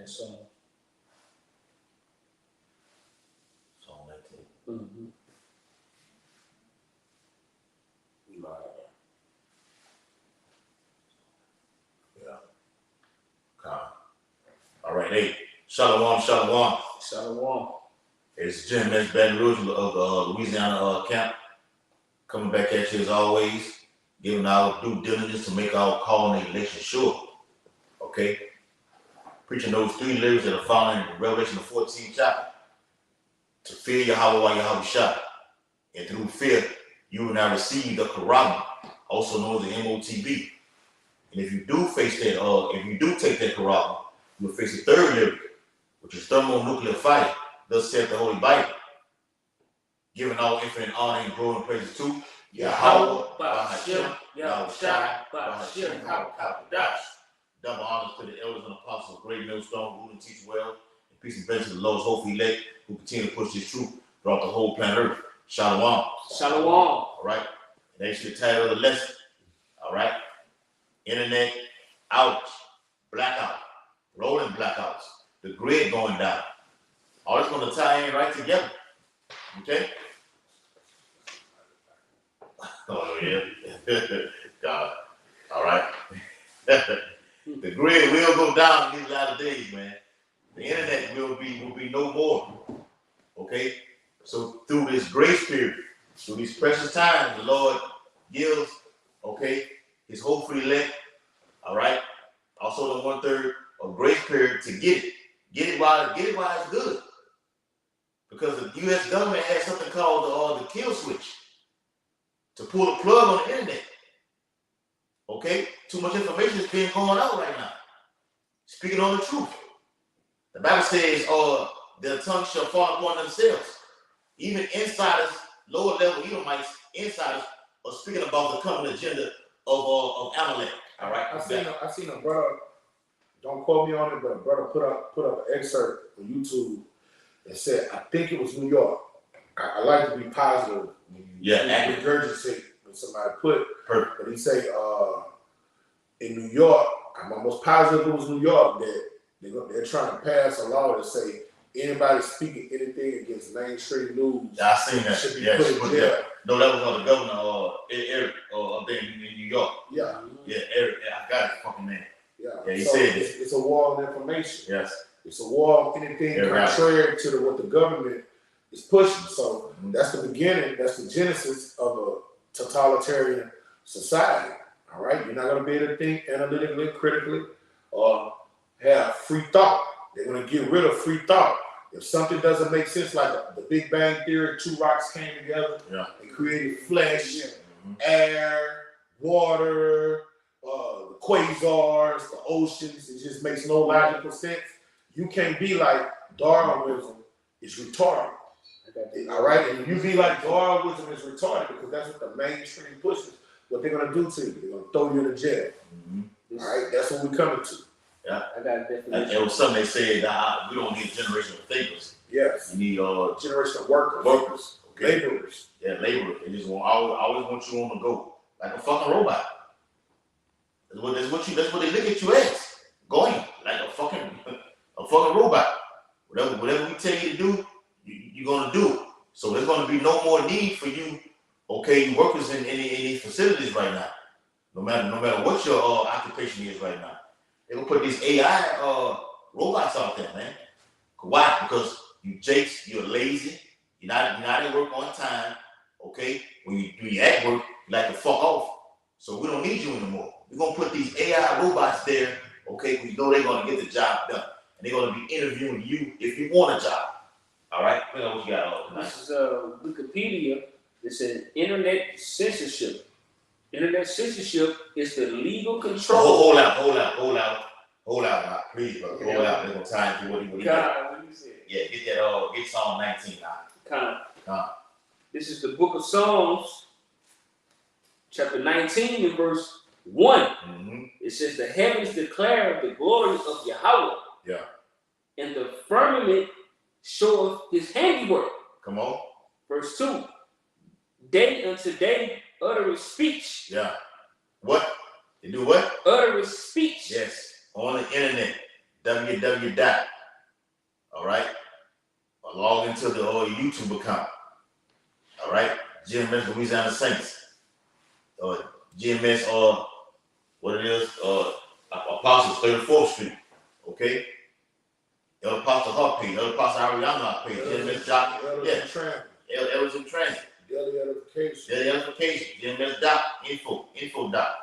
Yes, sir. Psalm 19. Mm-hmm. Yeah. All right, hey, Shalom, Shalom. Shalom. It's Jim S. Baton Rouge of the Louisiana camp. Coming back at you as always, giving our due diligence to make our call and election sure. Okay? Preaching those 3 lyrics that are found in Revelation the 14th chapter. To fear Yahweh while Yahweh shot. And through fear, you will now receive the Quran, also known as the MOTB. And if you do face that, if you do take that Quran, you will face the 3rd lyric, which is thermonuclear fire. Thus saith the Holy Bible. Giving all infinite honor and glory and praises to Yahweh, Bahashem, Yahweh Shai, Bahashem, Kadosh. Double honors to the elders and apostles of Great Millstone, who teach well, and peace and blessings to the Lord's hopeful elect, who continue to push this truth throughout the whole planet Earth. Shalom. Shalom. All right. And that's the title of the lesson. All right. Internet outage, blackout, rolling blackouts, the grid going down. All it's going to tie in right together. Okay? Oh, yeah. God. All right. The grid will go down in these latter days, man. The internet will be no more. Okay? So through this grace period, through these precious times, the Lord gives, okay, his hopeful elect, all right, also the 1/3 of grace period to get it. Get it while it's good. Because the U.S. government has something called the kill switch to pull the plug on the internet. Okay? Too much information is being going out right now. Speaking on the truth. The Bible says, their tongues shall fall upon themselves. Even insiders, lower level Edomites, insiders are speaking about the coming agenda of Amalek. All right? I seen a brother, don't quote me on it, but a brother put up an excerpt on YouTube that said, I think it was New York. I like to be positive when you regurgitate when somebody put, but he say in New York, I'm almost positive it was New York that they're trying to pass a law that say anybody speaking anything against mainstream news I seen that. should be put in jail. No, that was the governor, Eric, up there in New York. Yeah. Yeah, Eric, I got his fucking name. Yeah, he so said it's a war on information. Yes. It's a war on anything contrary to what the government is pushing. So that's the beginning, that's the genesis of a totalitarian society. All right? You're not going to be able to think analytically, critically, or have free thought. They're going to get rid of free thought. If something doesn't make sense, like the Big Bang Theory, 2 rocks came together and created flesh, air, water, the quasars, the oceans, it just makes no logical sense. You can't be like Darwinism is retarded. All right? And you be like Darwinism is retarded because that's what the mainstream pushes. What they're going to do to you, they're going to throw you in jail. All right? That's what we're coming to. Yeah. I got a definition. It was something they said that we don't need generational thinkers. Yes. You need generational workers. Okay? Laborers. Yeah, laborers. They just always want you on the go. Like a fucking robot. That's what they look at you as. Going like a fucking robot. Whatever we tell you to do, you're gonna do it. So there's gonna be no more need for you, okay, workers in any facilities right now. No matter what your occupation is right now. They're gonna put these AI robots out there, man. Why? Because you jakes, you're lazy, you're not at work on time, okay? When you do your act work, you like to fuck off. So we don't need you anymore. We're gonna put these AI robots there, okay? We know they're gonna get the job done. And they're gonna be interviewing you if you want a job. All right? What you got tonight? This is Wikipedia. It says internet censorship. Internet censorship is the legal control. Hold out, please, brother. Hold out. They're gonna tie into what you got. What you said? Yeah, get Psalm 19 now. This is the book of Psalms, chapter 19 and verse 1. It says, the heavens declare the glory of Yahweh. Yeah. And the firmament showeth his handiwork. Come on. Verse 2. Day unto day uttereth speech. Yeah. What? They do what? Uttereth speech. Yes. On the internet. www. All right, or log into the YouTube account. All right, GMS Louisiana Saints, or GMS, or what it is, Apostles 34th Street. Okay, El Apostle Hart page, El Apostle Ariana page, GMS Doc, Elders in Transit, Daily edification. Daily Edification, GMS Doc, info Doc.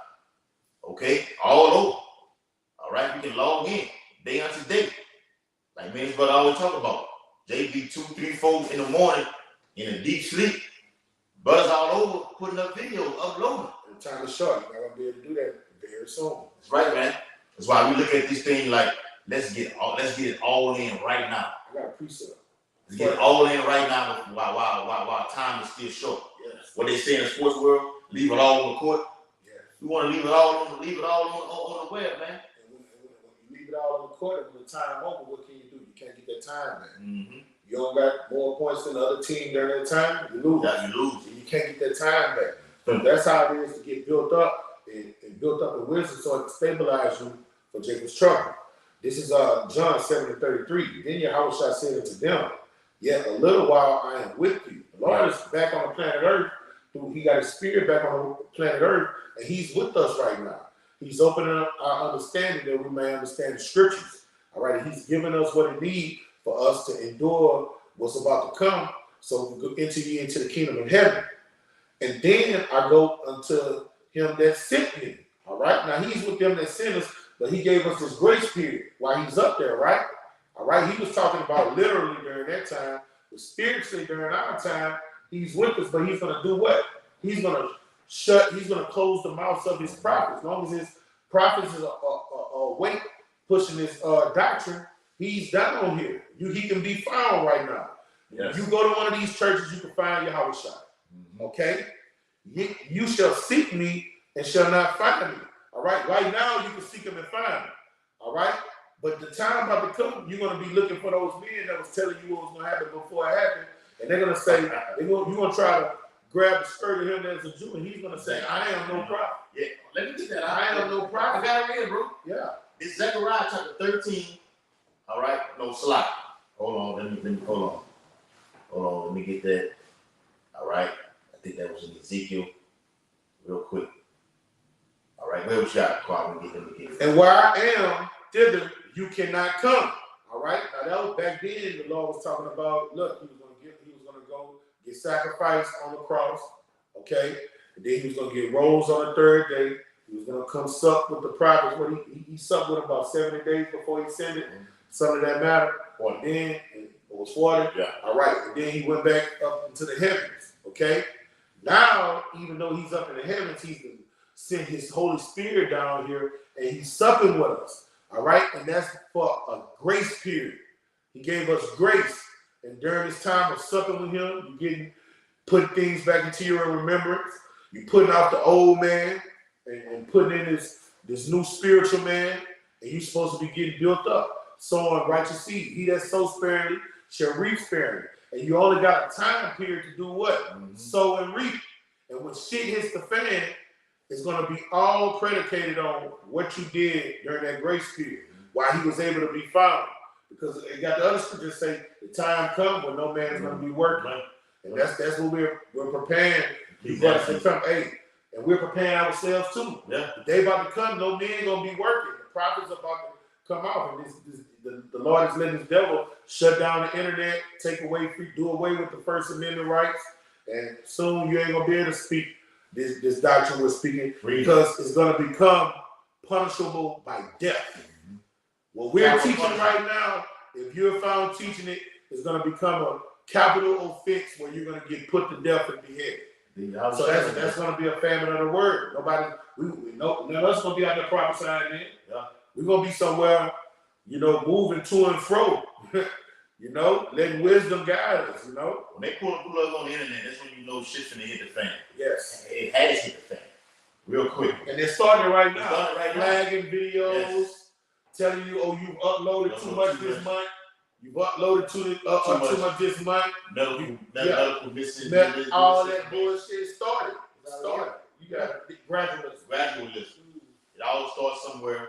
Okay, all over. All right, you can log in day unto day. Like me and his brother always talk about. JB 2, 3, 4 in the morning in a deep sleep. Brothers all over putting up videos, uploading. And time is short. You're not gonna be able to do that very soon. That's right, man. That's why we look at this thing like let's get it all in right now. I got a precept. Let's get it all in right now while time is still short. Yes. What they say in the sports world, leave it all on the court. Yes. We want to leave it all on the web, man. And when you leave it all on the court, and when the time over, what can you do? You can't get that time back. Mm-hmm. You don't got more points than the other team during that time, you lose. Yeah, you lose. You can't get that time back. So that's how it is to get built up and built up in wisdom so it can stabilize you for Jacob's trouble. This is John 7:33. Then Yahweh said unto them, yet a little while I am with you. The Lord is back on the planet Earth. He got his spirit back on the planet Earth, and he's with us right now. He's opening up our understanding that we may understand the scriptures. All right, he's giving us what it needs for us to endure what's about to come, so we can enter you into the kingdom of heaven. And then I go unto him that sent me. All right, now he's with them that sent us, but he gave us this grace period while he's up there, right? All right, he was talking about literally during that time, but spiritually during our time, he's with us, but he's going to do what? He's going to close the mouths of his prophets. As long as his prophets is awake, pushing this doctrine, he's down here. He can be found right now. Yes. You go to one of these churches, you can find Yahweh. Mm-hmm. Okay? You shall seek me and shall not find me. All right? Right now, you can seek him and find him. All right? But the time about to come, you're going to be looking for those men that was telling you what was going to happen before it happened. And they're going to say, you're going to try to grab the skirt of him that's a Jew, and he's going to say, I am no prophet. Yeah, let me get that. I am no prophet. I got it in, bro. Yeah. It's Zechariah chapter 13. All right, no slide. Hold on, let me hold on, let me get that. All right, I think that was in Ezekiel. Real quick. All right, where was y'all? Let me get it. And where I am, thither you cannot come. All right. Now that was back then. The Lord was talking about. Look, he was going to go get sacrificed on the cross. Okay. And then he was going to get rose on the third day. He was going to come sup with the prophets. What he supped with about 70 days before he ascended. Some of that matter. Or then it was 40. Yeah. All right. And then he went back up into the heavens. Okay. Now, even though he's up in the heavens, he's sent his Holy Spirit down here, and he's supping with us. All right. And that's for a grace period. He gave us grace. And during this time of supping with him, you putting things back into your remembrance. You're putting out the old man and putting in this new spiritual man. And you're supposed to be getting built up. Sowing righteous seed. He that sows sparingly shall reap sparingly. And you only got a time period to do what? Mm-hmm. Sow and reap. And when shit hits the fan, it's going to be all predicated on what you did during that grace period. Why he was able to be found. Because it got the other scriptures say the time comes when no man is going to be working. And that's what we're preparing. These brothers to come. Hey, and we're preparing ourselves too. Yeah. The day about to come, no man going to be working. The prophets are about to come out, and the Lord is letting this devil shut down the internet, do away with the First Amendment rights, and soon you ain't gonna be able to speak this doctrine we're speaking because it's gonna become punishable by death. Mm-hmm. What we're teaching right now, if you're found teaching it, it's gonna become a capital offense where you're gonna get put to death and beheaded. So that's gonna be a famine of the word. None of us gonna be out there prophesying then. Yeah. We're going to be somewhere, moving to and fro, letting wisdom guide us, When they pull the plug on the internet, that's when you know shit's going to hit the fan. Yes. It has hit the fan. Real quick. And they're starting right now. Flagging videos, telling you, you've uploaded too much this month. You've uploaded too much this month. Medical missing. All that bullshit started. You got gradualism. It all starts somewhere.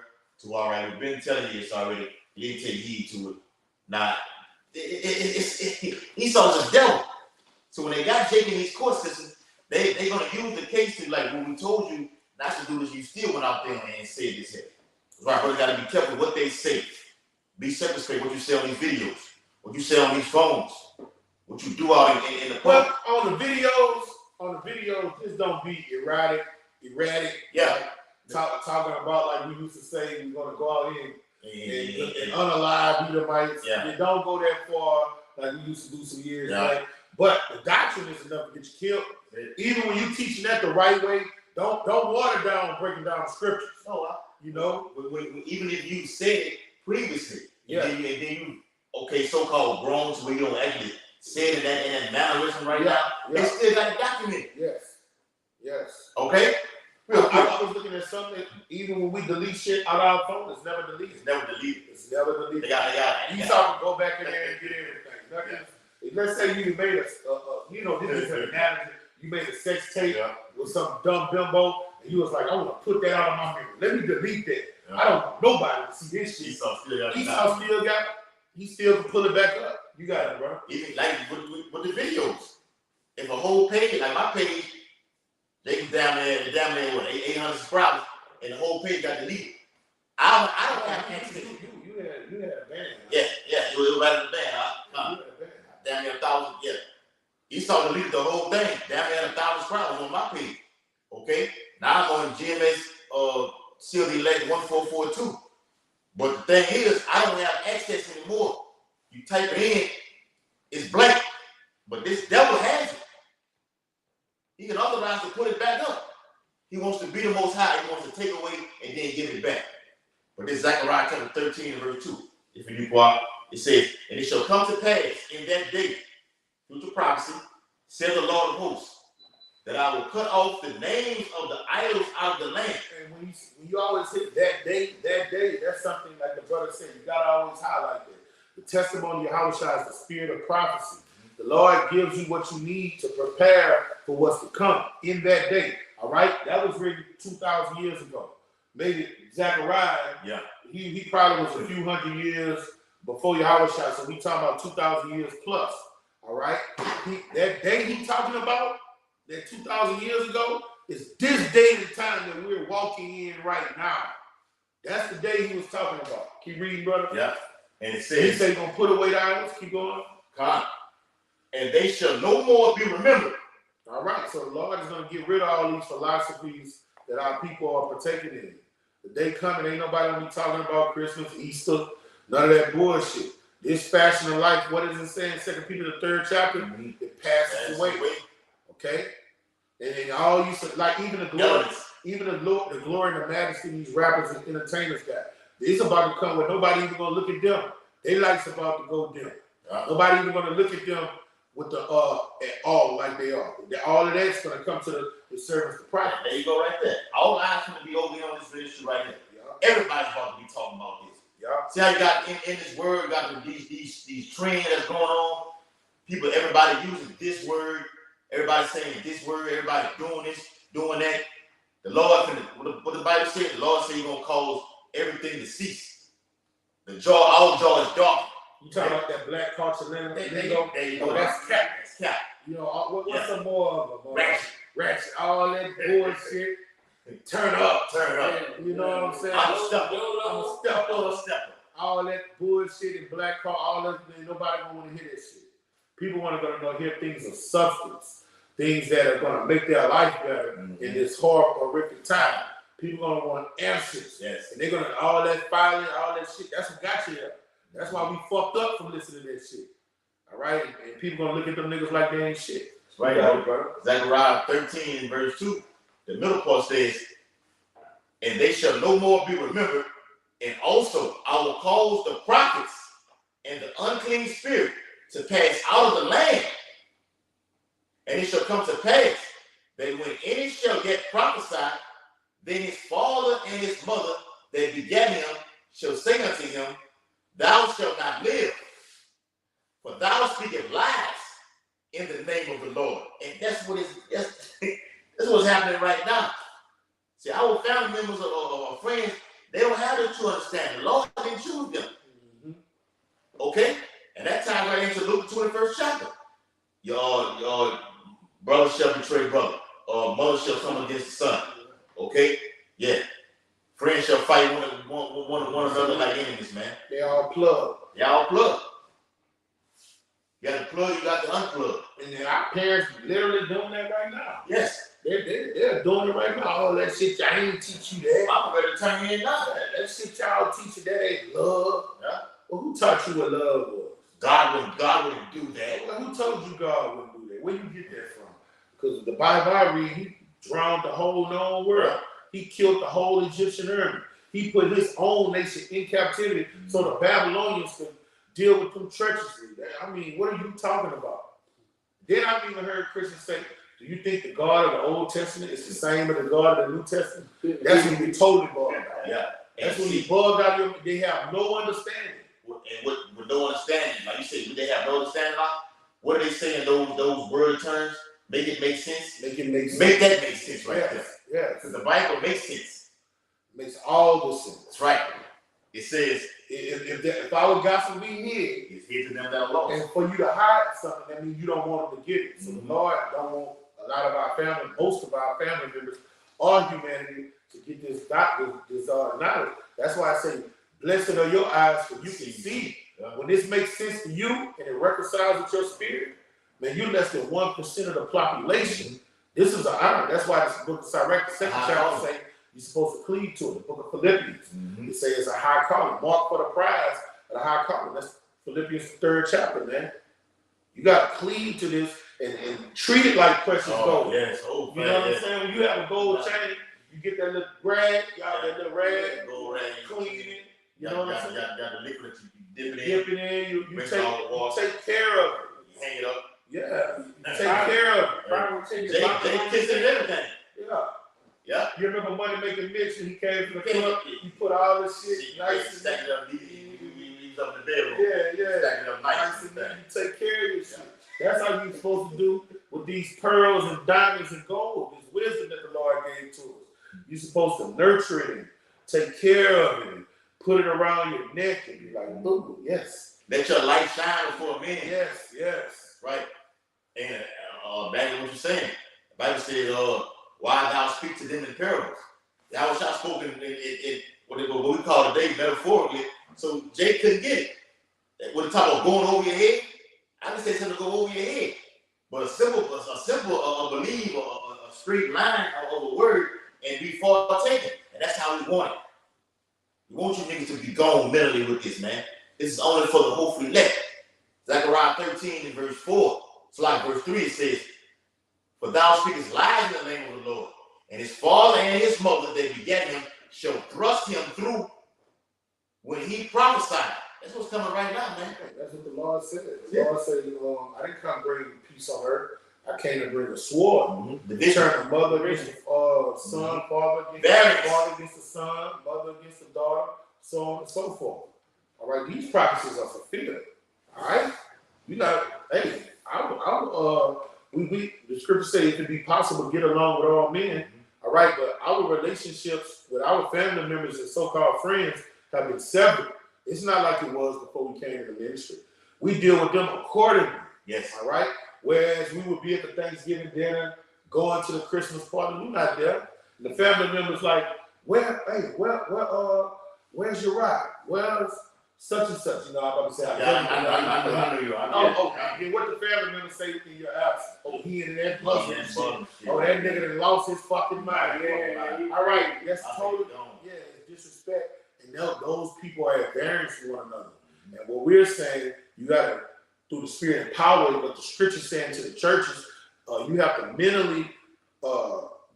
All right, we've been telling you this already. He didn't take heed to it. Now, Esau's a devil. So when they got Jacob in these court systems, they're going to use the case to like, when we told you not to do this, you still went out there and said this here. Right, brother, got to be careful what they say. Be circumspect what you say on these videos, what you say on these phones, what you do out in the Well, public. on the videos, just don't be erratic. Yeah. Like, talking about like we used to say, we're gonna go out here and unalive Edomites. Yeah. You don't go that far like we used to do some years back. But the doctrine is enough to get you killed. Even when you teaching that the right way, don't water down breaking down scriptures. No, you know, even if you said it previously, yeah, and then you so-called grown to where you don't actually say it in that mannerism right now, they still got to document it. Yes. Okay? I was looking at something, even when we delete shit out of our phone, it's never deleted. It's never deleted. They got Esau can go back in there and get everything. Let's say you made this is an analogy. You made a sex tape with some dumb bimbo, and you was like, I want to put that out of my memory. Let me delete that. I don't want nobody to see this shit. Esau still got it. He still can pull it back up. You got it, bro. Even like with the videos. If a whole page, like my page, they can down there what 800 subscribers, and the whole page got deleted. I don't have access. You had a ban. Yeah, it was right in the ban. Damn near 1,000. Yeah, Esau deleted the whole thing. Damn near 1,000 subscribers on my page. Okay, now I'm on GMS Seal the Elect 1442. But the thing is, I don't have access anymore. You type it in, it's blank. But this devil has it. He can authorize to put it back up. He wants to be the Most High. He wants to take away and then give it back. But this Zechariah chapter 13 verse 2, if you do it says, and it shall come to pass in that day, future prophecy, says the Lord of hosts, that I will cut off the names of the idols out of the land. And when you always hit that day, that's something like the brother said, you gotta always highlight that. The testimony of Yahushua is the spirit of prophecy. The Lord gives you what you need to prepare for what's to come in that day. All right? That was written 2,000 years ago. Maybe Zechariah, he probably was a few hundred years before Yahushua. So we talking about 2,000 years plus. All right? That day he talking about, that 2,000 years ago, is this day and time that we're walking in right now. That's the day he was talking about. Keep reading, brother. Yeah. And it says, he said he's going to put away the idols. Keep going. Come. And they shall no more be remembered. All right. So the Lord is going to get rid of all these philosophies that our people are partaking in. The day coming, ain't nobody going to be talking about Christmas, Easter, none of that bullshit. This fashion of life, what does it say in 2 Peter the 3rd chapter? Mm-hmm. It passes away. Okay? And all you like, even the glory, the glory and the majesty these rappers and entertainers got. It's about to come where nobody even gonna look at them. Their light's about to go dim. Nobody even gonna look at them with the at all like they are. All of that's gonna come to the service of Christ. There you go, right there. All eyes gonna be over here on this ministry right here. Yeah. Everybody's about to be talking about this. Yeah. See how you got in this word, got these trends that's going on. People, everybody using this word. Everybody saying this word, everybody doing this, doing that. The Lord, what the Bible said, the Lord said he's going to cause everything to cease. The jaw, all jaw is dark. You talking about that black culture lingo? There you go. That's cap. That's cap. You know, what's some more of them? Ratchet. All that bullshit. Turn up. You know what I'm saying? I'm a stepper. All that bullshit and black car, all that, nobody going to want to hear that shit. People want to go hear things of substance. Things that are going to make their life better in this horrific time. People are going to want answers. Yes. And they're going to, all that filing, all that shit, that's what got you there. That's why we fucked up from listening to that shit. All right? And people going to look at them niggas like they ain't shit. That's right, brother. Zechariah 13 verse 2, the middle part says, and they shall no more be remembered, and also I will cause the prophets and the unclean spirit to pass out of the land. And it shall come to pass that when any shall yet prophesy, then his father and his mother that begat him shall say unto him, thou shalt not live, for thou speakest lies in the name of the Lord. And that's what's happening right now. See, our family members or friends, they don't have the true understanding. The Lord didn't choose them. Okay? And that ties right into Luke 21st chapter. Your brother shall betray brother, or mother shall come against the son. Okay? Yeah. Friends shall fight one another like enemies, man. They all plug. They all plug. You got the plug, you got the unplug. And then our parents literally doing that right now. Yes. They're doing it right now. All that shit, I ain't teach you that. I'm ready to turn you in now. That shit y'all teach you, that ain't love. Yeah. Well, who taught you what love was? God wouldn't do that. Well, who told you God wouldn't do that? Where you get that from? Because the Bible I read, he drowned the whole known world. He killed the whole Egyptian army. He put his own nation in captivity so the Babylonians could deal with them treacherously. I mean, what are you talking about? Then I've even heard Christians say, do you think the God of the Old Testament is the same as the God of the New Testament? That's when we totally bugged out. Yeah. That's when he bugged out. They have no understanding. And with no understanding, like you said, they have no understanding of, what are they saying, those word terms? Make it make sense? Make it make sense. Make that make sense right there. Yeah. Because the Bible makes sense. Makes all the sense. That's right. It says, if our gospel be hid, it's hid to them that are lost. and for you to hide something, that means you don't want them to get it. So the Lord don't want a lot of our family, most of our family members, or humanity, to get this knowledge. That's why I say, blessed are your eyes, for you can see. When this makes sense to you and it reconciles with your spirit, man, you're less than 1% of the population. This is an honor. That's why this book of Sirach, the second chapter, say you're supposed to cleave to it. The book of Philippians, it says it's a high calling. Mark for the prize of the high calling. That's Philippians 3rd chapter, man. You got to cleave to this and treat it like precious gold. Yes. You know what I'm saying? When you have a gold chain, you get that little rag, that little rag, gold rag, clean it. You know what I'm saying? Got the liquid that you Dip it in. You take care of it. You hang it up. Yeah. Take care of it. They kiss it and everything. Yeah. You remember Money Making Mitch when he came to the club? He put all this shit nice and stack it up. He's up in the bedroom. Yeah. Stack it up nice and you take care of your shit. That's how you're supposed to do with these pearls and diamonds and gold. This wisdom that the Lord gave to us. You're supposed to nurture it and take care of it and put it around your neck and be like, ooh, yes. Let your light shine before men. Yes. Right. And back to what you're saying. The Bible says, why thou speak to them in parables. Thou shalt spoken in what we call today metaphorically. So Jay couldn't get it. When the talk about going over your head, I didn't say something to go over your head. But a simple belief, a straight line of a word and be far taken. And that's how we want it. We want you niggas to be gone mentally with this, man. This is only for the hopefully elect. Zechariah 13 in verse 4. It's like verse 3, it says, for thou speakest lies in the name of the Lord, and his father and his mother that begat him shall thrust him through when he prophesied. That's what's coming right now, man. That's what the Lord said. The Lord said, I didn't come bring peace on earth. I came to bring a sword. The turn the mother against the son, father against the son, mother against the daughter, so on and so forth. All right, these prophecies are fulfilled. All right, the scripture says it can be possible to get along with all men. All right, but our relationships with our family members and so-called friends have been severed. It's not like it was before we came to the ministry. We deal with them accordingly. Yes. All right. Whereas we would be at the Thanksgiving dinner, going to the Christmas party, we're not there. And the family members like, where's your ride? Where's such and such? You know, I'm about to say, I know you. Okay. And what the family members say in your absence? Oh, he in that bus. Oh, that nigga done lost his fucking mind. Yeah. All right. That's totally, it's disrespect. And those people are at variance with one another. And what we're saying, you got to, through the spirit and power, what the scripture's saying to the churches, you have to mentally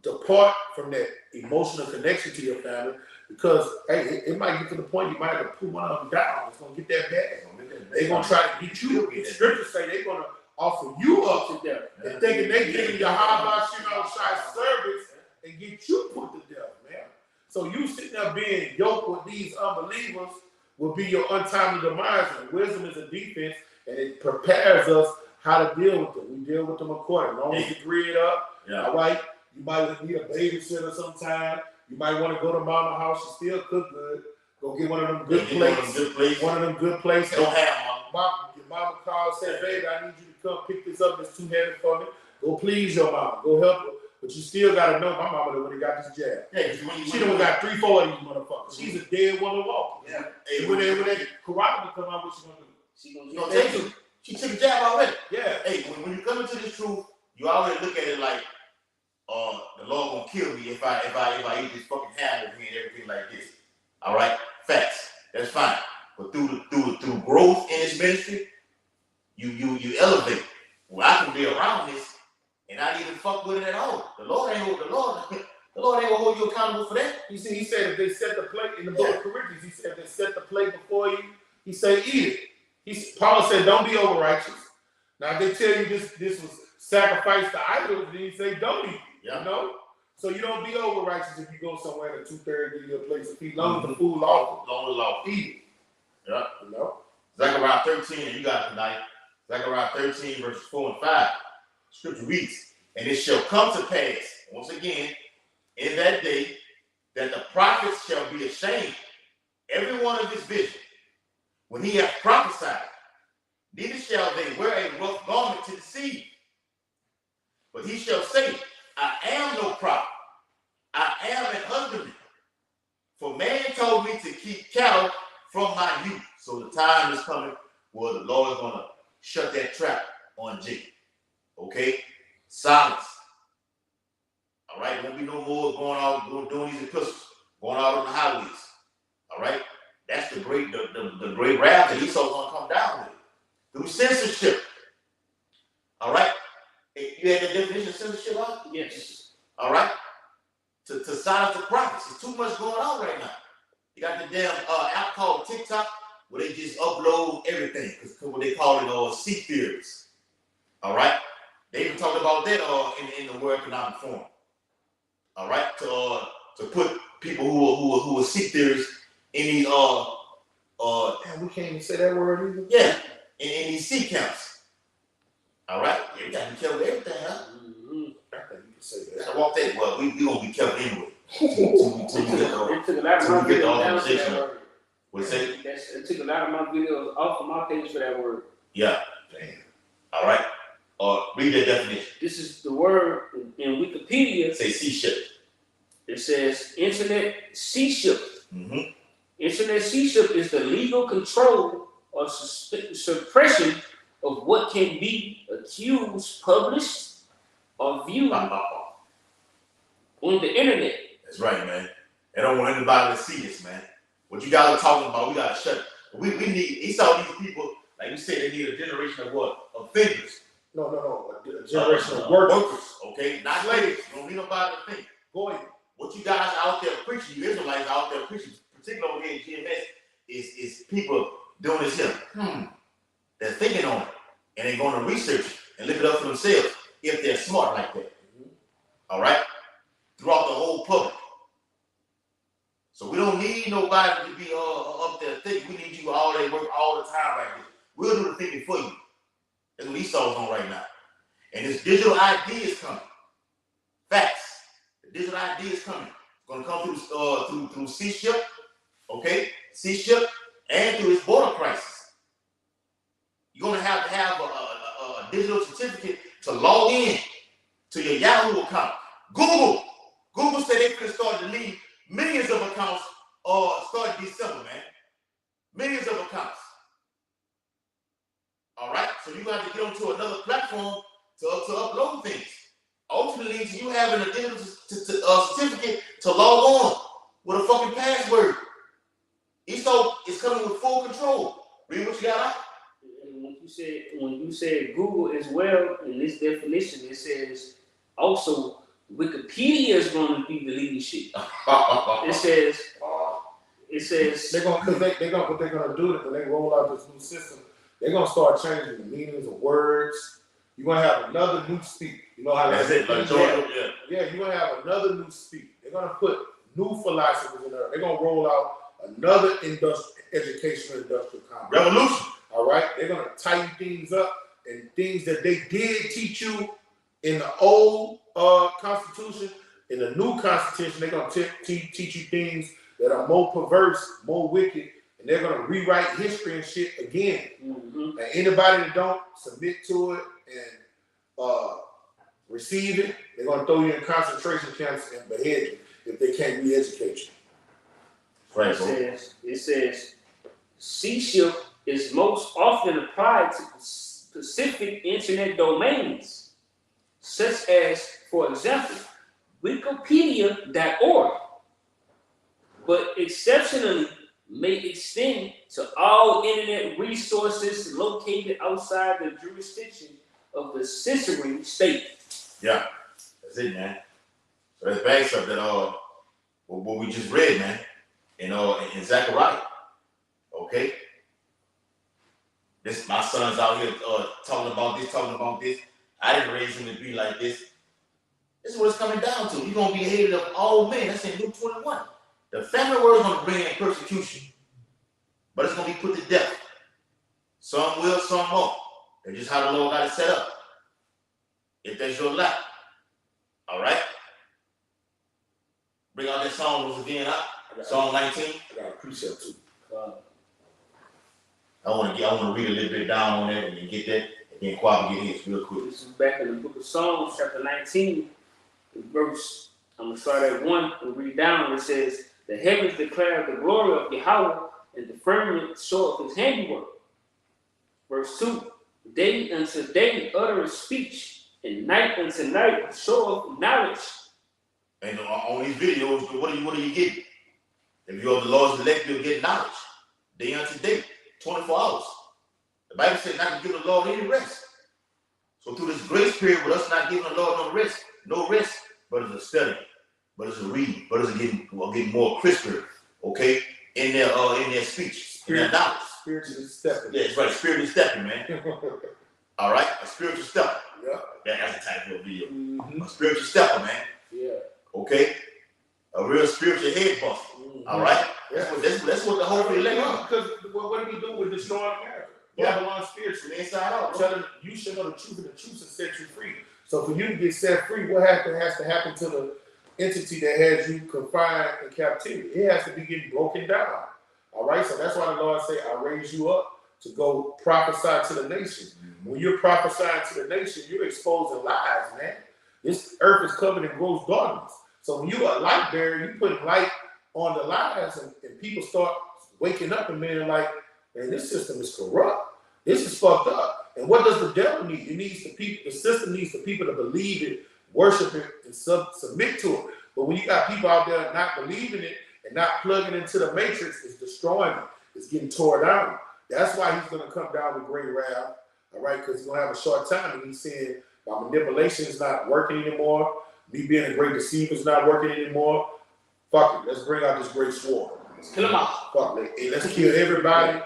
depart from that emotional connection to your family, because hey, it might get to the point you might have to pull one of them down. It's gonna get that bad. They're gonna try to get you. The scriptures say they're gonna offer you up to them and thinking they giving you how about shy service and get you put to death, man. So you sitting there being yoked with these unbelievers will be your untimely demise. And wisdom is a defense, and it prepares us how to deal with them. We deal with them accordingly. As long as you agree it up, all right? You might need a babysitter sometime. You might want to go to mama's house. She still cook good. Go get one of them good plates. One of them good plates. Don't have mom. Your mama called, said, baby, I need you to come pick this up. It's too heavy for me. Go please your mama. Go help her. But you still gotta know my mama when he got this jab. Yeah, she done got 3, 4 of these motherfuckers. She's a dead woman walking. Yeah. Hey, when that carotid come out, what she gonna do? She gonna take you. She took a jab already. Yeah. Hey, when you come into this truth, you already look at it like, the Lord gonna kill me if I eat this fucking ham and everything like this. All right, facts. That's fine. But through growth in this ministry, you elevate. Well, I can be around this and not even fuck with it at all. The Lord ain't gonna hold you accountable for that. You see, he said if they set the plate in the book of Corinthians, he said if they set the plate before you, he said eat it. Paul said don't be over righteous. Now if they tell you this was sacrificed to idols, then he say don't eat it. Yeah. You know? So you don't be over righteous if you go somewhere and 2/3 give you a place to eat. Long as the food lawful. Long as lawful. Eat it. Yeah. You know? Zechariah 13, and you got it tonight. Zechariah 13, verses 4 and 5. Scripture reads, and it shall come to pass, once again, in that day, that the prophets shall be ashamed, every one of his vision, when he hath prophesied. Neither shall they wear a rough garment to deceive. But he shall say, I am no prophet. I am an husbandman. For man told me to keep cattle from my youth. So the time is coming where the Lord is going to shut that trap on Jacob. Okay? Silence. All right? Won't be no more going out doing these epistles, going out on the highways. All right? That's the great wrath that Esau's going to come down with. Through censorship. All right? You had the definition of censorship, huh? Yes. All right? To silence the prophets. There's too much going on right now. You got the damn app called TikTok where they just upload everything. Because what they call it seat theories. All right? They even talked about that in the World Economic Forum. All right? To put people who are seat theorists in these damn, we can't even say that word either. Yeah, in these seat counts. All right? Yeah, you gotta be careful with everything, huh? Mm-hmm. I think you can say that. I walk that. Well, we gonna be careful anyway. Till you get the organization. What's that? It took a lot of my videos off of my page for that word. Yeah. Damn. All right. Read that definition. This is the word in Wikipedia. Say C-ship. It says internet C-ship. Mm-hmm. Internet C-ship is the legal control or suppression of what can be accused, published, or viewed on the internet. That's right, man. They don't want anybody to see this, man. What you guys are talking about, we gotta shut it. We need. He saw these people, like you said, they need a generation of what? Of thinkers. No. A generation of workers. Okay, not slaves. You don't need nobody to think. Boy, what you guys out there preaching, you Israelites out there preaching, particularly over here in GMS, is people doing this here. They're thinking on it, and they're going to research it and look it up for themselves if they're smart like that. All right, throughout the whole public. So we don't need nobody to be up there thinking. We need you all day work all the time right here. We'll do the thinking for you. That's what Esau's on right now. And this digital ID is coming. Facts. The digital ID is coming. It's going to come through C-ship, okay? C-ship, and through this border crisis. You're going to have a digital certificate to log in to your Yahoo account. Google said they're going to start deleting millions of accounts starting December, man. Millions of accounts. All right? So you have to get onto another platform to upload things. Ultimately, you having a digital certificate to log on with a fucking password. Esau is coming with full control. Read what you got out. And when you said Google as well, in this definition, it says also Wikipedia is going to be the leadership. It says they're gonna what they're gonna do when they roll out this new system. They're gonna start changing the meanings of words. You're gonna have another new speak. You know how that's it, like Jordan, yeah. You're gonna have another new speak. They're gonna put new philosophers in there. They're gonna roll out another educational industrial complex. Revolution. All right, they're gonna tighten things up and things that they did teach you in the old Constitution. In the new Constitution, they're gonna teach you things that are become more perverse, more wicked, and they're gonna rewrite history and shit again. Mm-hmm. And anybody that don't submit to it and receive it, they're gonna throw you in concentration camps and behead you if they can't re-educate you. Right, It says C-ship is most often applied to specific internet domains, such as, for example, Wikipedia.org, but exceptionally may extend to all internet resources located outside the jurisdiction of the censoring state. Yeah, that's it, man. So that backs up that what we just read, man. In Zechariah. Okay. This my son's out here talking about this. I didn't raise him to be like this. This is what it's coming down to. You're gonna be hated of all men. That's in Luke 21. The family word is gonna bring in persecution, but it's gonna be put to death. Some will, some won't. That's just how the Lord got it set up. If that's your lot. All right. Bring out that song once again, Song 19. I got a precept too. I want to read a little bit down on that and then get that, and then Quab get his real quick. This is back in the book of Psalms, chapter 19, verse. I'm gonna start at 1 and read down. It says, "The heavens declare the glory of Yahweh, and the firmament show of His handiwork." Verse 2: "Day unto day uttereth speech, and night unto night showeth knowledge." And on these videos, what are you getting? If you're of the Lord's elect, you'll get knowledge. Day unto day, 24 hours. The Bible says not to give the Lord any rest. So through this grace period with us not giving the Lord no rest, but it's a study, but it's a read, but it's getting more crisper, okay, in their speech, in their knowledge. Spiritually stepping. Yeah, that's right, spiritually stepping, man. All right, a spiritual stepper. Yeah. That's the type of video. Mm-hmm. A spiritual stepper, man. Yeah. Okay? A real spiritual head buster. Mm-hmm. All right? Yeah. That's what the whole thing is. Because what do we do with destroying America? Babylon spiritually, inside out. Telling you should know the truth, and the truth has set you free. So for you to get set free, what has to happen to the entity that has you confined in captivity? It has to be getting broken down. All right? So that's why the Lord said, I raise you up to go prophesy to the nation. Mm-hmm. When you're prophesying to the nation, you're exposing lies, man. This earth is covered in gross darkness. So when you're a light bearer, you put light on the lies, and people start waking up and being like, man, this system is corrupt. This is fucked up. And what does the devil need? It needs the people, the system needs the people to believe it, worship it, and submit to it. But when you got people out there not believing it and not plugging into the matrix, it's destroying it. It's getting torn down. That's why he's going to come down with great wrath, all right? Because he's going to have a short time. And he's saying, my manipulation is not working anymore. Me being a great deceiver is not working anymore. Fuck it. Let's bring out this great sword. Let's kill them all. Fuck it. Hey, let's kill everybody.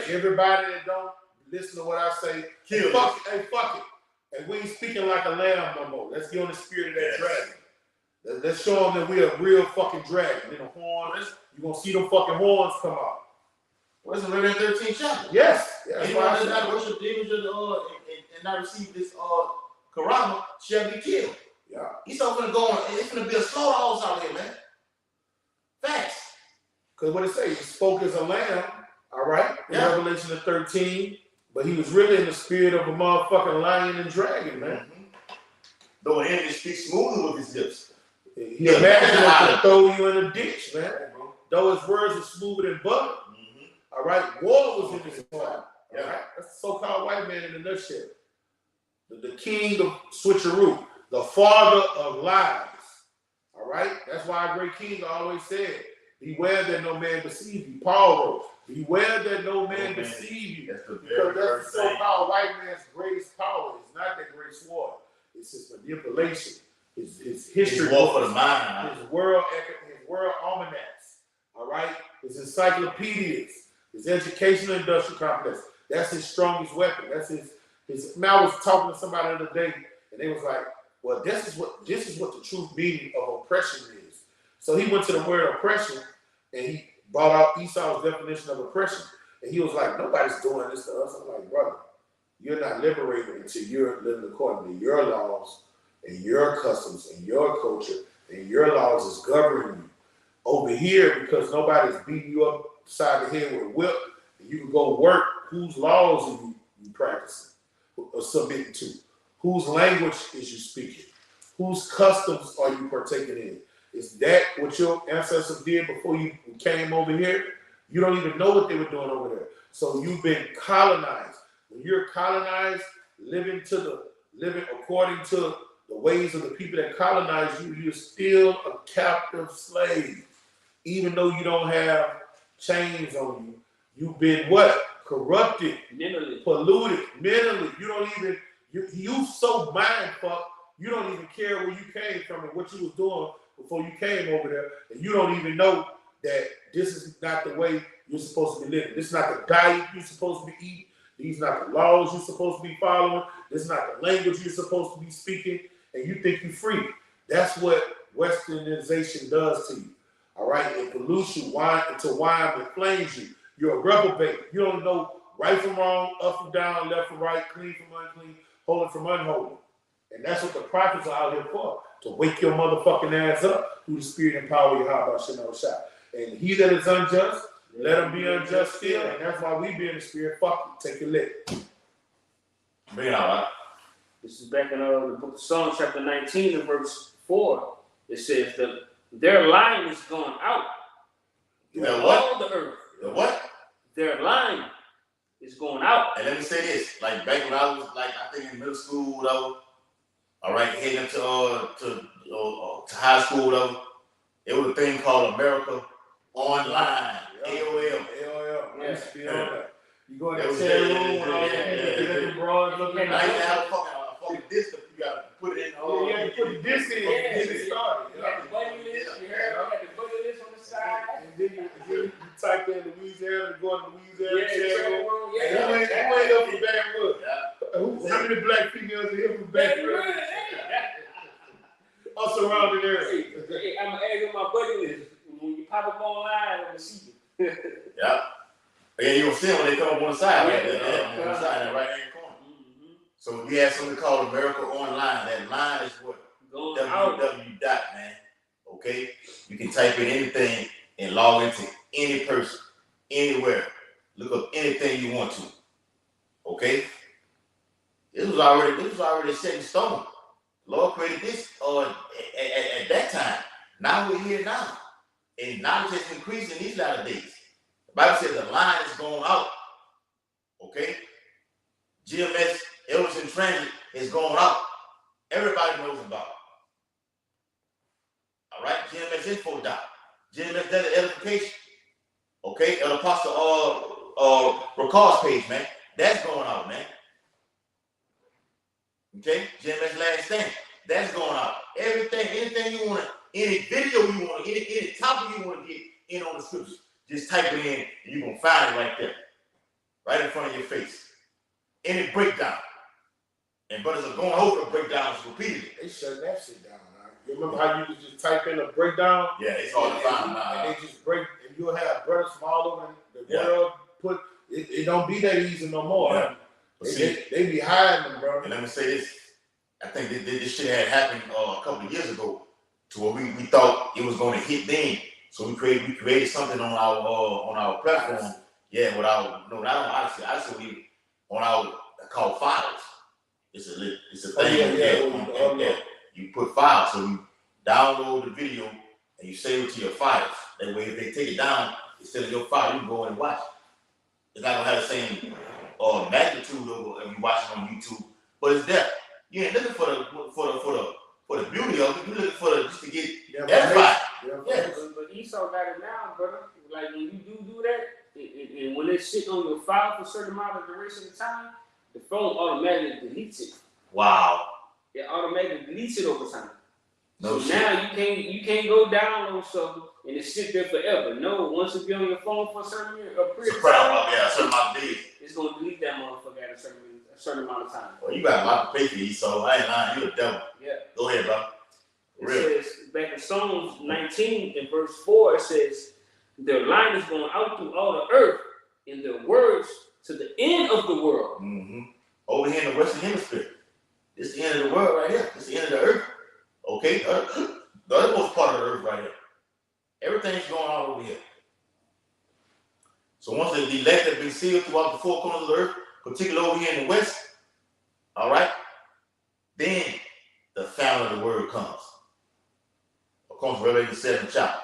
Everybody that don't listen to what I say. Kill fuck it. Hey, fuck it. And we ain't speaking like a lamb no more. Let's get on the spirit of that dragon. Let's show them that we're a real fucking dragon. Then the horns, you're going to see them fucking horns come out. What's the Revelation 13 chapter? Yes. Anyone that does not worship the image of and not receive this karama shall be killed. Yeah. He's not gonna go on. It's gonna be a slaughterhouse out here, man. Facts. Because what it say, he spoke as a lamb, all right, in Yeah. Revelation 13, but he was really in the spirit of a motherfucking lion and dragon, man. Mm-hmm. Though an enemy speaks smoothly with his lips. He imagined to throw you in a ditch, man. Though his words are smoother than butter. Mm-hmm. All right, war was in his heart. Yeah. All right, that's the so-called white man in a nutshell. The king of switcheroo, the father of lies. All right, that's why our great king always said, beware that no man deceive you. Paul wrote, beware that no man deceive you. That's because that's the so-called white man's greatest power. It's not that great sword. It's his manipulation, his history. It's war for the mind. His world almanacs. All right, his encyclopedias, his educational industrial complex. That's his strongest weapon. That's his. I was talking to somebody the other day, and they was like, well, this is what the true meaning of oppression is. So he went to the word oppression, and he brought out Esau's definition of oppression. And he was like, nobody's doing this to us. I'm like, brother, you're not liberated until you're living according to your laws and your customs and your culture, and your laws is governing you. Over here, here because nobody's beating you upside the head with a whip, and you can go work, whose laws are you practicing or submitting to? Whose language is you speaking? Whose customs are you partaking in? Is that what your ancestors did before you came over here? You don't even know what they were doing over there. So you've been colonized. When you're colonized, living according to the ways of the people that colonized you, you're still a captive slave. Even though you don't have chains on you, you've been what? Corrupted, Mentally. polluted, mentally. You don't even, you so mind fucked, you don't even care where you came from and what you was doing before you came over there. And you don't even know that this is not the way you're supposed to be living. This is not the diet you're supposed to be eating. These are not the laws you're supposed to be following. This is not the language you're supposed to be speaking. And you think you're free. That's what westernization does to you. All right? It pollutes you into wine and flames you. You're a reprobate. You don't know right from wrong, up from down, left from right, clean from unclean, holy from unholy. And that's what the prophets are out here for, to wake your motherfucking ass up through the spirit and power of Yahweh Shemel Shah. And he that is unjust, let him be unjust still. And that's why we be in the spirit. Fuck you. Take your lick. Bring it out, right? This is back in the book of Psalms, chapter 19, and verse 4. It says that their line is gone out through all the earth. The what? Their line is going out. And let me say this, like back when I was I think in middle school, whatever, all right, heading to high school, whatever, it was a thing called America Online, AOL. Yeah. You go in the chat room and all that, get the broad looking. Now you have a fucking disc, you gotta put it in. You gotta put the disc in and get it started. You got the button list, you heard? You got the button list on the side. And then you type in Louisiana, go in the Louisiana chat room. Who ain't up for Baton Rouge? How many black females are here from Baton Rouge? Us surrounding area. Hey, I'm gonna add in my button list. When you pop up online, I'm gonna see you. Yeah. Yeah, you will see them when they come up on the side, right there, on the side, that right hand corner. Mm-hmm. So we have something called America Online. That line is what? www. Man. Okay? You can type in anything and log into any person, anywhere. Look up anything you want to. Okay? This was already set in stone. The Lord created this at that time. Now we're here now. And knowledge has increased in these latter days. The Bible says the line is going out. Okay? GMS, Elders in Transit, is going out. Everybody knows about it. All right? GMS Info Doc. GMS Desert Edification. Okay? El Apostle Recall's page, man. That's going out, man. Okay? GMS Last Stand. That's going out. Everything, anything you want to, any video you want, any topic you want to get in on the scriptures, just type it in and you're going to find it right there. Right in front of your face. Any breakdown. And brothers are going over the breakdowns repeatedly. They shut that shit down. Right? You remember how you could just type in a breakdown? Yeah, it's hard to find now. And they just break, and you'll have brothers from all over the world put, it don't be that easy no more. Yeah. They be hiding them, bro. And let me say this. I think this shit had happened a couple of years ago to where we thought it was going to hit then. So we created something on our platform. Yeah, with our on our called files. It's a thing. You put files, so you download the video and you save it to your files. That way, if they take it down, instead of your file, you can go and watch it. It's not gonna have the same magnitude of if you watch it on YouTube, but it's there. You ain't looking for the beauty of it. You're looking for just to get everybody. But Esau got it now, brother. Like when you do that, and when it's sitting on your file for a certain amount of duration of time, the phone automatically deletes it. Wow. It automatically deletes it over time. No so shit. now you can't go download something and it sit there forever. No, once it be on your phone for a certain period of time, a certain amount of days, it's gonna delete that motherfucker at a certain amount of time. Well, you got a lot to pay for these, so I ain't lying. You a devil. Yeah. Go ahead, bro. It says back in Psalms 19 in verse 4, it says, their line is going out through all the earth, and their words to the end of the world. Mm-hmm. Over here in the Western Hemisphere. This is the end of the world right here. This is the end of the earth. Okay? The othermost part of the earth right here. Everything's going on over here. So once the elect have been sealed throughout the four corners of the earth, particularly over here in the west, all right, then the famine of the word comes. According to Revelation 7 chapter,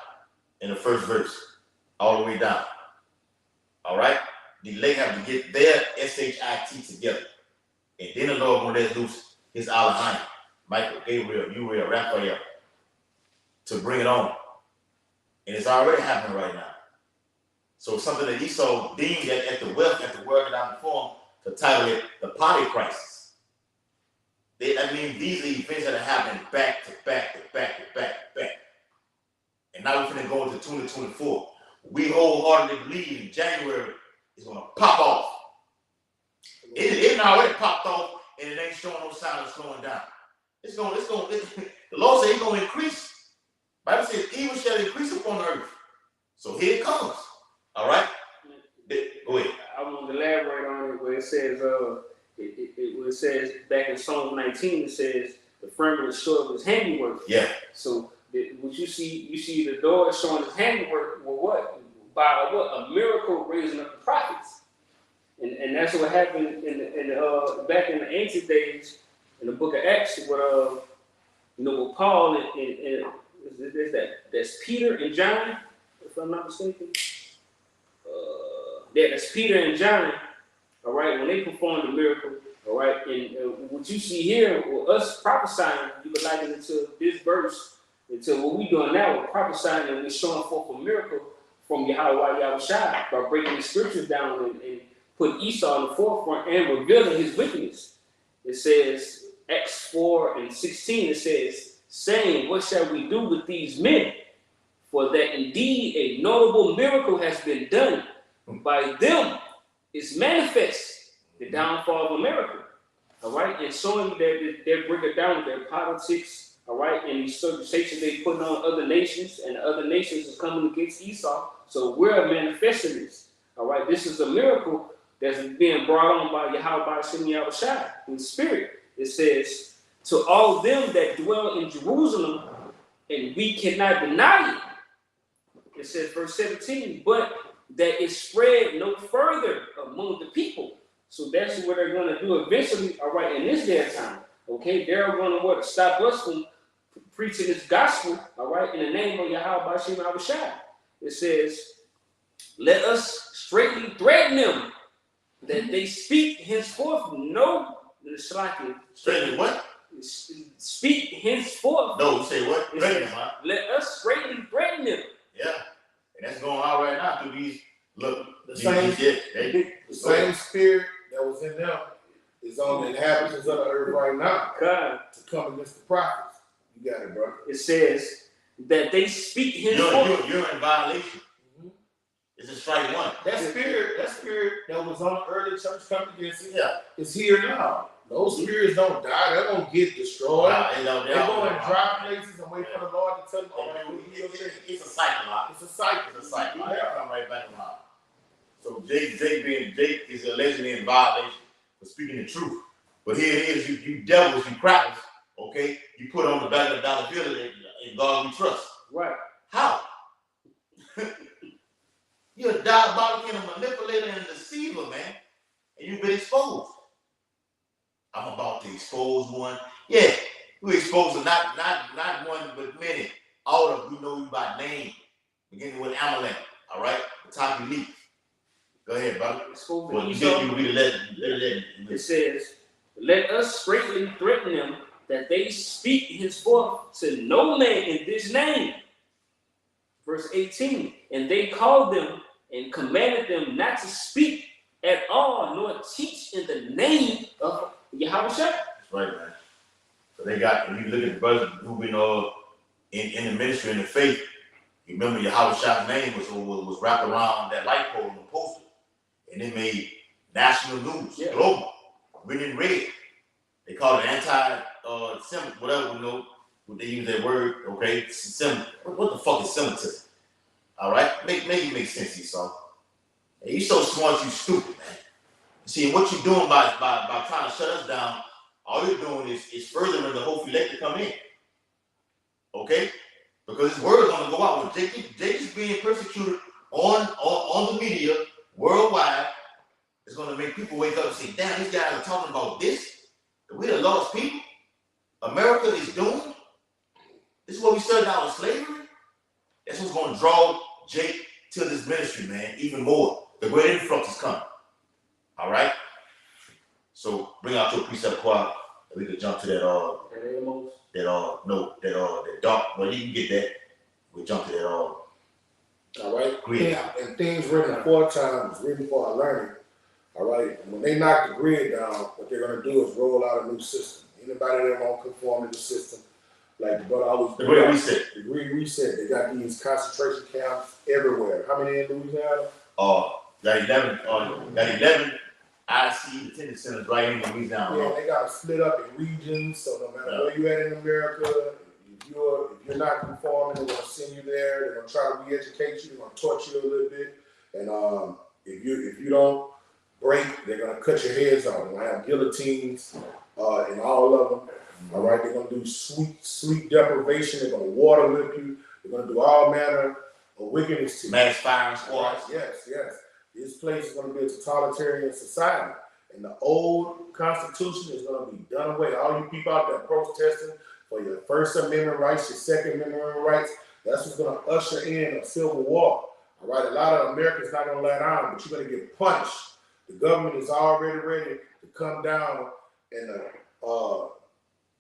in the first verse, all the way down. All right? The elect have to get their SHIT together. And then the Lord going to let loose his Elohim, Michael, Gabriel, Uriel, Raphael, to bring it on. And it's already happening right now. So something that Esau deemed at the wealth, at the word that I'm informed, to title it the potty crisis. I mean, these are events that are happening back to back to back to back to back. And now we're going to go into 2024. We wholeheartedly believe in January is going to pop off. It already popped off, and it ain't showing no sign of slowing down. The Lord said He's going to increase. The Bible says evil shall increase upon the earth. So here it comes. All right? Go ahead. I want to elaborate on it where it says, where it says back in Psalm 19, it says, the firmament is short of his handiwork. Yeah. So what you see the Lord showing his handiwork, well, what? By what? A miracle raising up the prophets. And that's what happened back in the ancient days in the book of Acts, with with Paul and that's Peter and John, if I'm not mistaken. That's Peter and John, all right, when they performed the miracle, all right, and what you see here, with us prophesying, you can liken it to this verse, into what we're doing now, we're prophesying and we're showing forth a miracle from Yahweh Shai by breaking the scriptures down and putting Esau in the forefront and revealing his wickedness. It says, Acts 4:16, it says, saying, what shall we do with these men? For that indeed a notable miracle has been done. By them is manifest the downfall of America. All right, and showing that they break it down with their politics, all right, and these circumstances they put on other nations, and the other nations is coming against Esau. So we're manifesting this. All right, this is a miracle that's being brought on by Yahweh Shai in spirit. It says, to all them that dwell in Jerusalem, and we cannot deny it. It says, verse 17, but that it spread no further among the people. So that's what they're going to do eventually, all right, in this day and time. Okay, they're going to stop us from preaching this gospel, all right, in the name of Yahweh Shai. It says, let us straightly threaten them that they speak henceforth Straightly what? Speak henceforth. No, say what? Threaten them, huh? Let us straightly threaten them. Yeah. And that's going on right now through these, the same spirit that was in them is on the inhabitants of the earth right now. God. To come against the prophets. You got it, bro. It says that they speak henceforth. You're in violation. It's a strike one. That spirit that was on the early church coming against it, is here now. Those spirits don't die. They're going to get destroyed. They're going in dry places and wait for the Lord to tell them, it's a cycle. It's a cycle. It's a cycle. Yeah. Come right back around. So Jake is allegedly in violation for speaking the truth. But here it is, you devils, you crackers, okay? You put on the back of the dollar bill in God we trust. Right. How? You're a diabolical and a manipulator and a deceiver, man. And you've been exposed. I'm about to expose one. Yeah, we exposing not one, but many. All of them, we know you by name. Beginning with Amalek, all right? The top elite. Go ahead, brother. It says, let us straightly threaten them that they speak henceforth to no man in this name. Verse 18, and they called them and commanded them not to speak at all, nor teach in the name of Yahweh. That's right, man. So they got, if you look at the brothers who we know in the ministry, in the faith, you remember Yahweh's name was wrapped around that light pole on the poster. And it made national news, global, written in red. They call it anti-Semitic, whatever, they use that word, okay? What the fuck is Semitism? All right? Make it make sense, Esau. Hey, you so smart, you stupid, man. See, what you're doing by trying to shut us down, all you're doing is furthering the hope elect to come in. Okay? Because this word is gonna go out. When they just being persecuted on the media worldwide, it's gonna make people wake up and say, damn, these guys are talking about this. We the lost people. America is doomed. This is what we started out with slavery. That's what's gonna draw Jake to this ministry, man, even more. The great influx is coming. All right. So bring out your precept choir, and we can jump to that dark. Well, you can get that. We jump to that All right. grid. And things written aforetime is written for our learning. All right. And when they knock the grid down, what they're gonna do is roll out a new system. Anybody that won't conform to the system, like the brother always. The great reset. The great reset. They got these concentration camps everywhere. How many in Louisiana? Got 11 IC detention centers right in Louisiana. Yeah, they got split up in regions, so no matter where you at in America, if you're not conforming, they're gonna send you there. They're gonna try to re-educate you. They're gonna torture you a little bit, and if you don't break, they're gonna cut your heads off. They're gonna have guillotines in all of them. All right, they're gonna do sleep deprivation. They're gonna water whip you. They're gonna do all manner of wickedness to you. Mass firing squads. Yes. This place is going to be a totalitarian society, and the old Constitution is going to be done away. All you people out there protesting for your First Amendment rights, your Second Amendment rights, that's what's going to usher in a civil war. All right, a lot of Americans not going to let down, but you're going to get punished. The government is already ready to come down and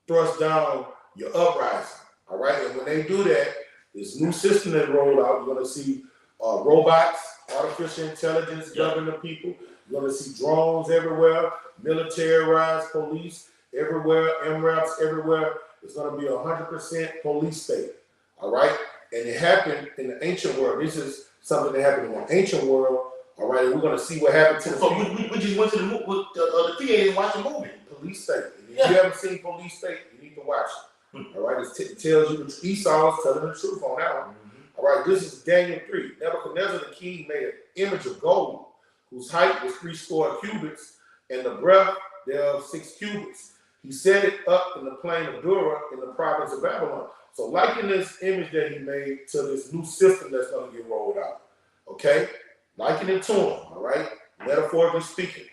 thrust down your uprising. All right, and when they do that, this new system that rolled out, you're going to see robots, artificial intelligence govern the people. You're going to see drones everywhere, militarized police everywhere, MRAPs everywhere. It's going to be 100% police state. All right, and it happened in the ancient world. This is something that happened in the ancient world. All right, and we're going to see what happened to the. So we just went to the theater and watched the movie. Police state. If you haven't seen Police State, you need to watch it. All right, it tells you Esau's telling the truth on that one. All right, this is Daniel 3. Nebuchadnezzar the king made an image of gold, whose height was 60 cubits, and the breadth thereof 6 cubits. He set it up in the plain of Dura in the province of Babylon. So liken this image that he made to this new system that's going to get rolled out. Okay? Liken it to him, all right? Metaphorically speaking.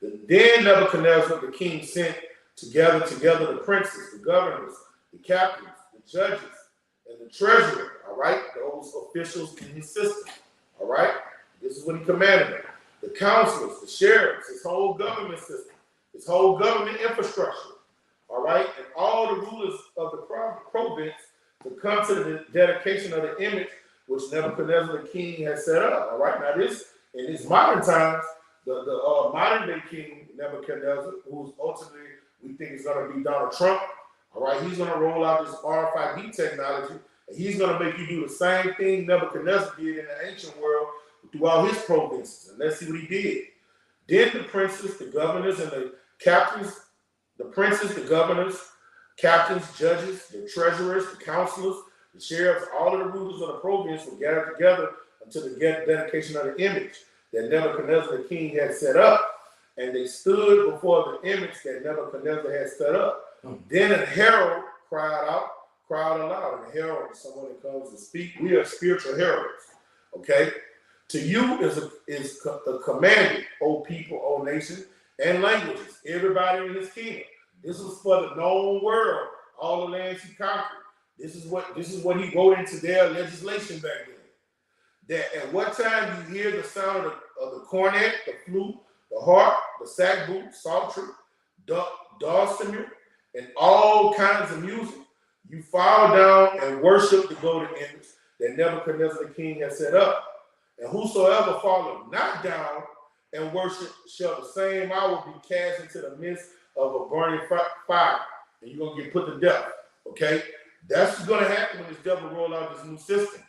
Then Nebuchadnezzar the king sent together the princes, the governors, the captains, the judges, and the treasurer, all right? Those officials in his system, all right? This is what he commanded them. The counselors, the sheriffs, his whole government system, his whole government infrastructure, all right? And all the rulers of the province to come to the dedication of the image which Nebuchadnezzar the king has set up, all right? Now this, in his modern times, the modern day king Nebuchadnezzar, who's ultimately we think is going to be Donald Trump, all right? He's going to roll out this RFID technology, and he's going to make you do the same thing Nebuchadnezzar did in the ancient world throughout his provinces. And let's see what he did. Then the princes, the governors, and the captains, the princes, the governors, captains, judges, the treasurers, the counselors, the sheriffs, all of the rulers of the province were gathered together until the dedication of the image that Nebuchadnezzar the king had set up. And they stood before the image that Nebuchadnezzar had set up. Then a herald cried aloud. And a herald is someone that comes to speak. We are spiritual heralds. Okay? To you is the commanded, O people, O nation, and languages, everybody in his kingdom. This was for the known world, all the lands he conquered. This is what he wrote into their legislation back then. That at what time you hear the sound of the cornet, the flute, the harp, the sackbut, psaltery, dulcimer, and all kinds of music, you fall down and worship the golden image that Nebuchadnezzar the king has set up. And whosoever falleth not down and worship shall the same hour be cast into the midst of a burning fire. And you're going to get put to death. Okay? That's what's going to happen when this devil roll out this new system.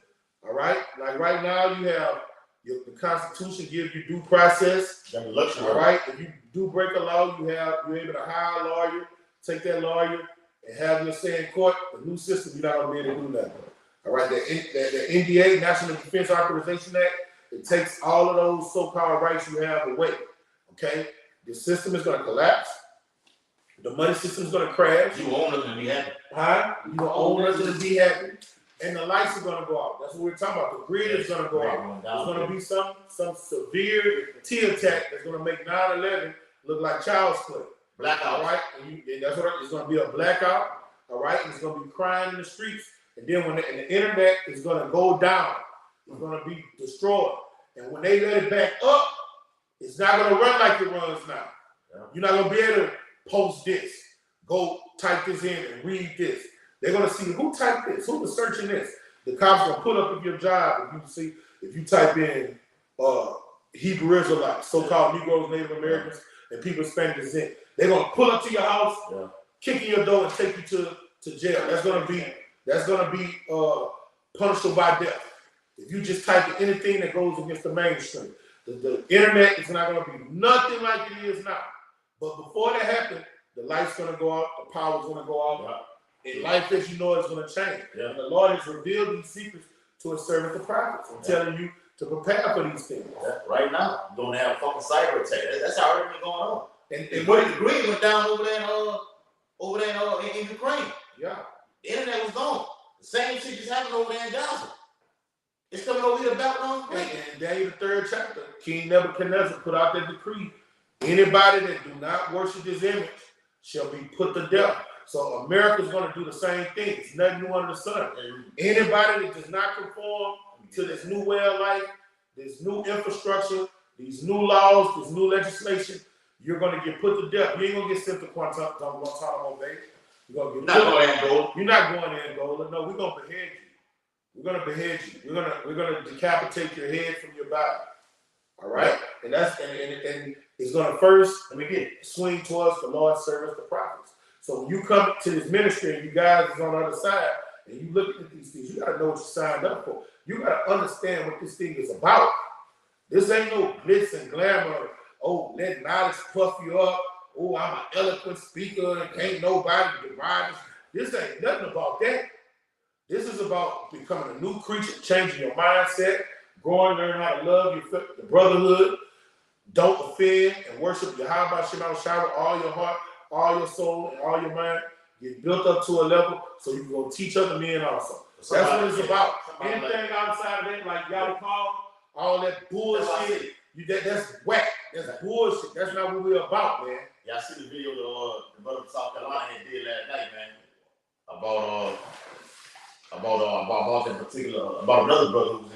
All right? Like right now, you have the Constitution gives you due process. All right? If you do break a law, you're able to hire a lawyer, take that lawyer, and have your say in court. The new system, you're not going to be able to do nothing. All right? The NDA, National Defense Authorization Act, it takes all of those so-called rights you have away. Okay? The system is going to collapse. The money system is going to crash. You own us and be happy. You own us and be happy. and the lights are gonna go out. That's what we're talking about. The grid is gonna go out. There's gonna be some severe T attack that's gonna make 9/11 look like child's play. Blackout. All right, and that's what it's gonna be, a blackout. All right, and it's gonna be crying in the streets. And then when the internet is gonna go down, it's gonna be destroyed. And when they let it back up, it's not gonna run like it runs now. Yeah. You're not gonna be able to post this, go type this in and read this. They're gonna see who typed this, who was searching this. The cops gonna pull up at your job if you type in Hebrew Israelites, so-called Negroes, Native Americans, and people Spanish descent. They're gonna pull up to your house, kick in your door, and take you to jail. That's gonna be punishable by death. If you just type in anything that goes against the mainstream. The internet is not gonna be nothing like it is now. But before that happens, the light's gonna go out, the power's gonna go out, and life as you know is gonna change. Yeah. And the Lord has revealed these secrets to his servant the prophets and telling you to prepare for these things. Yeah. Right now, you're gonna have a fucking cyber attack. That's already been going on. And what the grid went down over there in Ukraine. Yeah. The internet was gone. The same shit just happened over there in Gaza. It's coming over here to Babylon. And Daniel, the 3rd chapter, King Nebuchadnezzar put out that decree. Anybody that do not worship this image shall be put to death. So America's going to do the same thing. It's nothing new under the sun. Anybody that does not conform to this new way of life, this new infrastructure, these new laws, this new legislation, you're going to get put to death. You ain't going to get sent to Guantanamo Bay. You're going to get You're not going to Angola. No, we're going to behead you. We're gonna behead you. We're gonna decapitate your head from your body. All right, and it's gonna first swing towards the Lord's servants, the prophets. So when you come to this ministry and you guys is on the other side and you looking at these things, you gotta know what you signed up for. You gotta understand what this thing is about. This ain't no glitz and glamour. Oh, let knowledge puff you up. Oh, I'm an eloquent speaker and can't nobody divide us. This ain't nothing about that. This is about becoming a new creature, changing your mindset, growing, learning how to love the brotherhood. Don't offend and worship Yahweh Shema Shai with all your heart, all your soul, and all your mind. Get built up to a level so you can go teach other men also. That's what it's about. Anything outside of that, like y'all call, all that bullshit, that's whack. That's bullshit. That's not what we're about, man. Y'all see the video the brother from South Carolina did last night, man, about another brother who's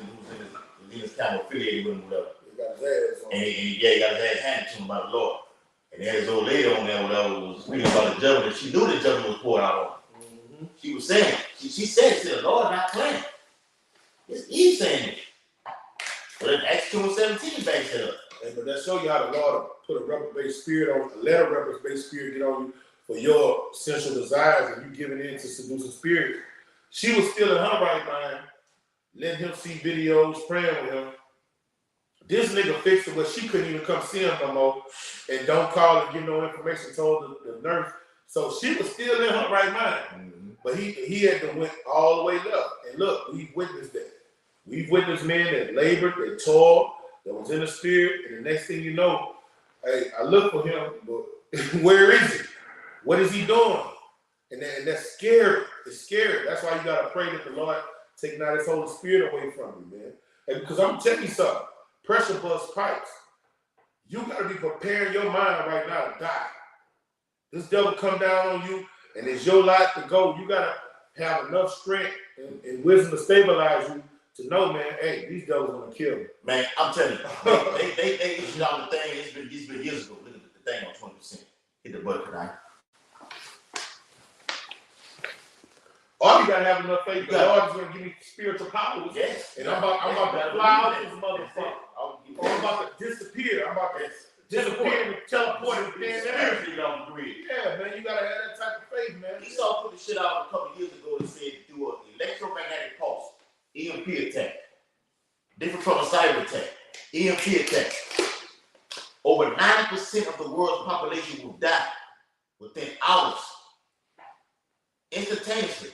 in his kind of affiliated with him, whatever. He got his ass on. And he got his ass handed to him by the Lord. And they had his old lady on there, whatever, was speaking about the judgment. She knew the judgment was poured out on her. Mm-hmm. She was saying, she said, the Lord not claiming. It's Eve saying it. But in Acts 2:17 backs it up. But that show you how the Lord put a reprobate spirit on, let a reprobate spirit get on you for your sensual desires, and you giving in to seducing spirit. She was still in her right mind, letting him see videos, praying with him. This nigga fixed it where she couldn't even come see him no more and don't call and give no information, told the nurse. So she was still in her right mind. Mm-hmm. But he had to went all the way left. And look, we've witnessed that. We've witnessed men that labored, that toiled, that was in the spirit, and the next thing you know, hey, I look for him, but where is he? What is he doing? And that's scary. It's scary. That's why you gotta pray that the Lord take not his Holy Spirit away from you, man. And because I'm telling you something, pressure bust pipes. You gotta be preparing your mind right now to die. This devil come down on you, and it's your life to go. You gotta have enough strength and wisdom to stabilize you to know, man, hey, these devils gonna kill me. Man, I'm telling you, they issued out the thing. It's been years ago. Look at the thing on 20%. Hit the button tonight. All you gotta have enough faith. The Lord is gonna give me spiritual powers. Yes. And I'm about to fly out this motherfucker. I'm about to disappear. I'm about to disappear and teleport and stand there. Yeah, man, you gotta have that type of faith, man. Esau put the shit out a couple years ago and said through an electromagnetic pulse, EMP attack. Different from a cyber attack. EMP attack. Over 90% of the world's population will die within hours. Instantaneously.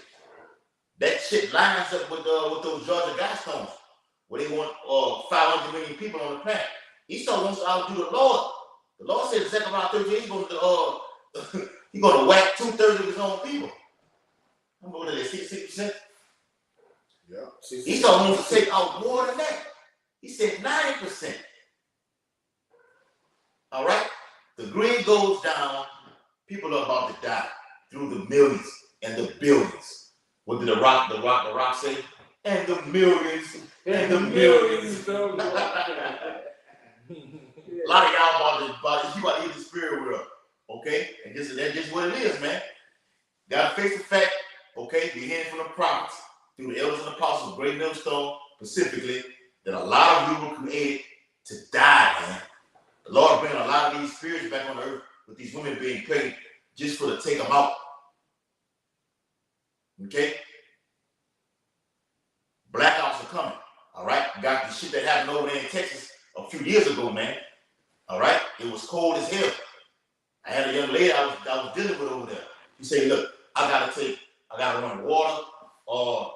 That shit lines up with those Georgia Guidestones, where they want 500 million people on the planet. Esau wants to outdo the Lord. The Lord said in Zechariah 13, he's going to whack 2/3 of his own people. I'm going to 66%. Yeah. Esau wants to take out more than that. He said 90%. All right? The grid goes down. People are about to die through the millions and the billions. What did the rock say? And the millions and the millions. A lot of y'all about to eat the spirit world. Okay? And that's just what it is, man. Gotta face the fact, okay, we hearing from the prophets, through the elders and apostles, great millstone, specifically, that a lot of you were created to die, man. The Lord bringing a lot of these spirits back on earth with these women being pregnant just for to take them out. Okay? Blackouts are coming. All right? Got the shit that happened over there in Texas a few years ago, man. All right? It was cold as hell. I had a young lady I was dealing with over there. She said, look, I gotta run water or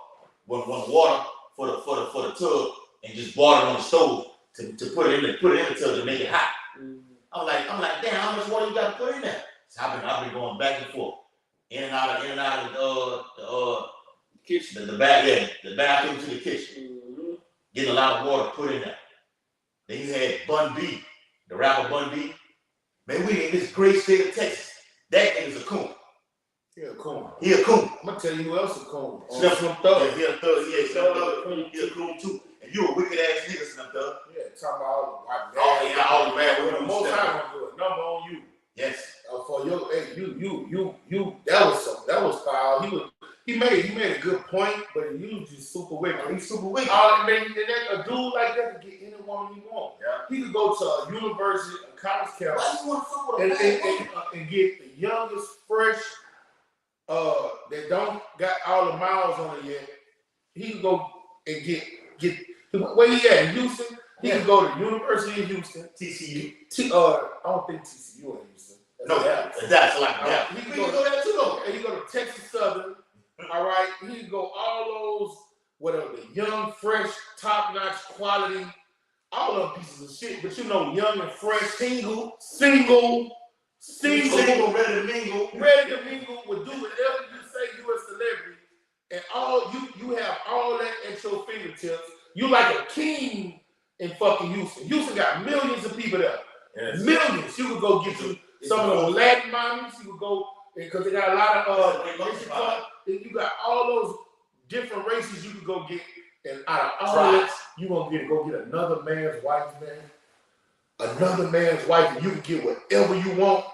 run water for the tub and just water on the stove to put it in the tub to make it hot. I'm like, damn, how much water you gotta put in there? So I've been going back and forth, in and out of the kitchen, the bathroom to the kitchen, getting a lot of water put in there. Then you had Bun B, the rapper Bun B. Man, we in this great state of Texas. That nigga's a coon. He a coon. He a coon. I'm gonna tell you who else a coon. Slim Thug. Yeah, he a thug. Yeah, Slim Thug. He a coon too. And you a wicked ass nigga, Slim Thug. Yeah, talking about all the white man. Oh yeah, all the bad women. Most time I'm doing number on you. Yes. For your, hey, you. That was foul. He made a good point, but you just super wicked. He's super wicked. A dude like that could get any woman he want. Yeah. He could go to a university, a college campus, and get the youngest, fresh, that don't got all the miles on it yet. He could go and get where he at in Houston. He could go to the University of Houston, TCU. I don't think TCU in Houston. That's like that. He could go there too though. And he go to Texas Southern. All right, he can go all those, whatever, the young, fresh, top-notch quality, all them pieces of shit. But you know, young and fresh, single, ready to mingle, would do whatever you say. You a celebrity, and you have all that at your fingertips. You like a king in fucking Houston. Houston got millions of people there. Yes. Millions. You could go get you some of those Latin mommies. You could go because they got a lot of you got all those different races you could go get, and out of all that, you gonna go get another man's wife, man. Another man's wife, and you can get whatever you want.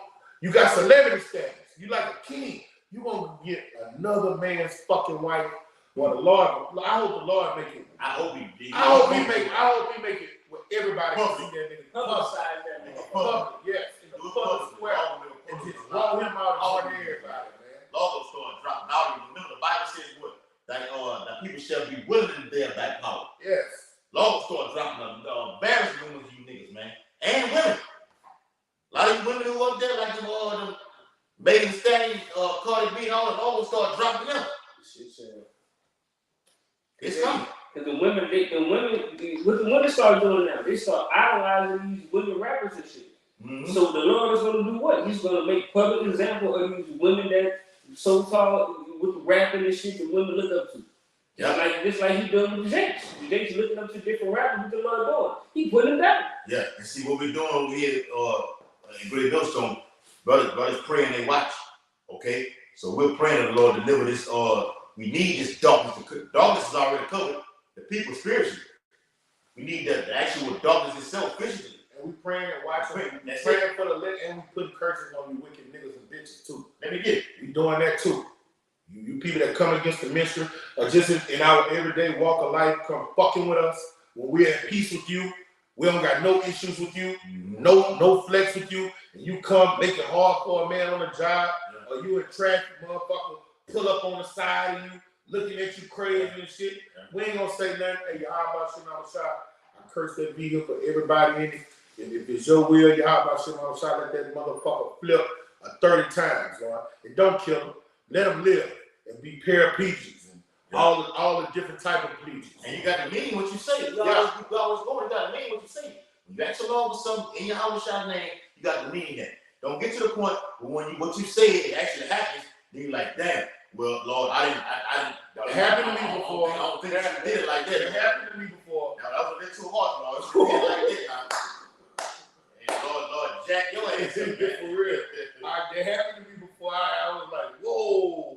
You got celebrity status. You like a king. You gonna get another man's fucking wife. Well, I hope the Lord make it. I hope he make it where everybody can see that nigga. Public, yes, in the public square, and just roll him out on everybody. Logos start dropping out. Remember the Bible says what? That people shall be willing to bear back power. Yes. Logos start dropping embarrassing rumors to you niggas, man. And women. A lot of you women who up there like them Megan Thee Stallion, Cardi B, and all the logos start dropping them. It's coming. Because the women start doing now, they start idolizing these women rappers and shit. Mm-hmm. So the Lord is going to do what? He's going to make public example of these women that so-called with the rapping and shit that women look up to. Yeah. Just like he doing with the Jakes. The Jakes looking up to different rappers with the Lord doing. He putting them down. Yeah, and see what we're doing over here in Great Millstone, brothers praying they watch. Okay? So we're praying that the Lord deliver this. We need this darkness. Darkness is already covered. The people spiritually. We need the actual darkness itself physically. And we praying and watching. We praying for the lit, and we putting curses on you wicked niggas and bitches too. Let me get it. We doing that too. You people that come against the ministry or just in our everyday walk of life, come fucking with us. When we're at peace with you, we don't got no issues with you, no flex with you, and you come make it hard for a man on the job, or you in traffic, motherfucker, pull up on the side of you, looking at you crazy and shit. We ain't gonna say nothing. Hey, how about shit on the shot? I curse that vehicle for everybody in it. And if it's your will, you how about shit on the shot? Let that motherfucker flip 30 times, right? And don't kill him. Let him live and be paraplegics and all the different type of plegics. And you got to mean what you say. You always going. You got to mean what you say. When you ask along with something in your house shot name, you got to mean that. Don't get to the point where what you say it actually happens. Then you're like, damn, Well, Lord, I didn't. It happened to me before. I don't think you did it like that. It happened to me before. Now, that was a bit too hard, Lord. You did it like that now. And Lord, Jack, your ass up, man. For real. It happened to me before. I was like, whoa.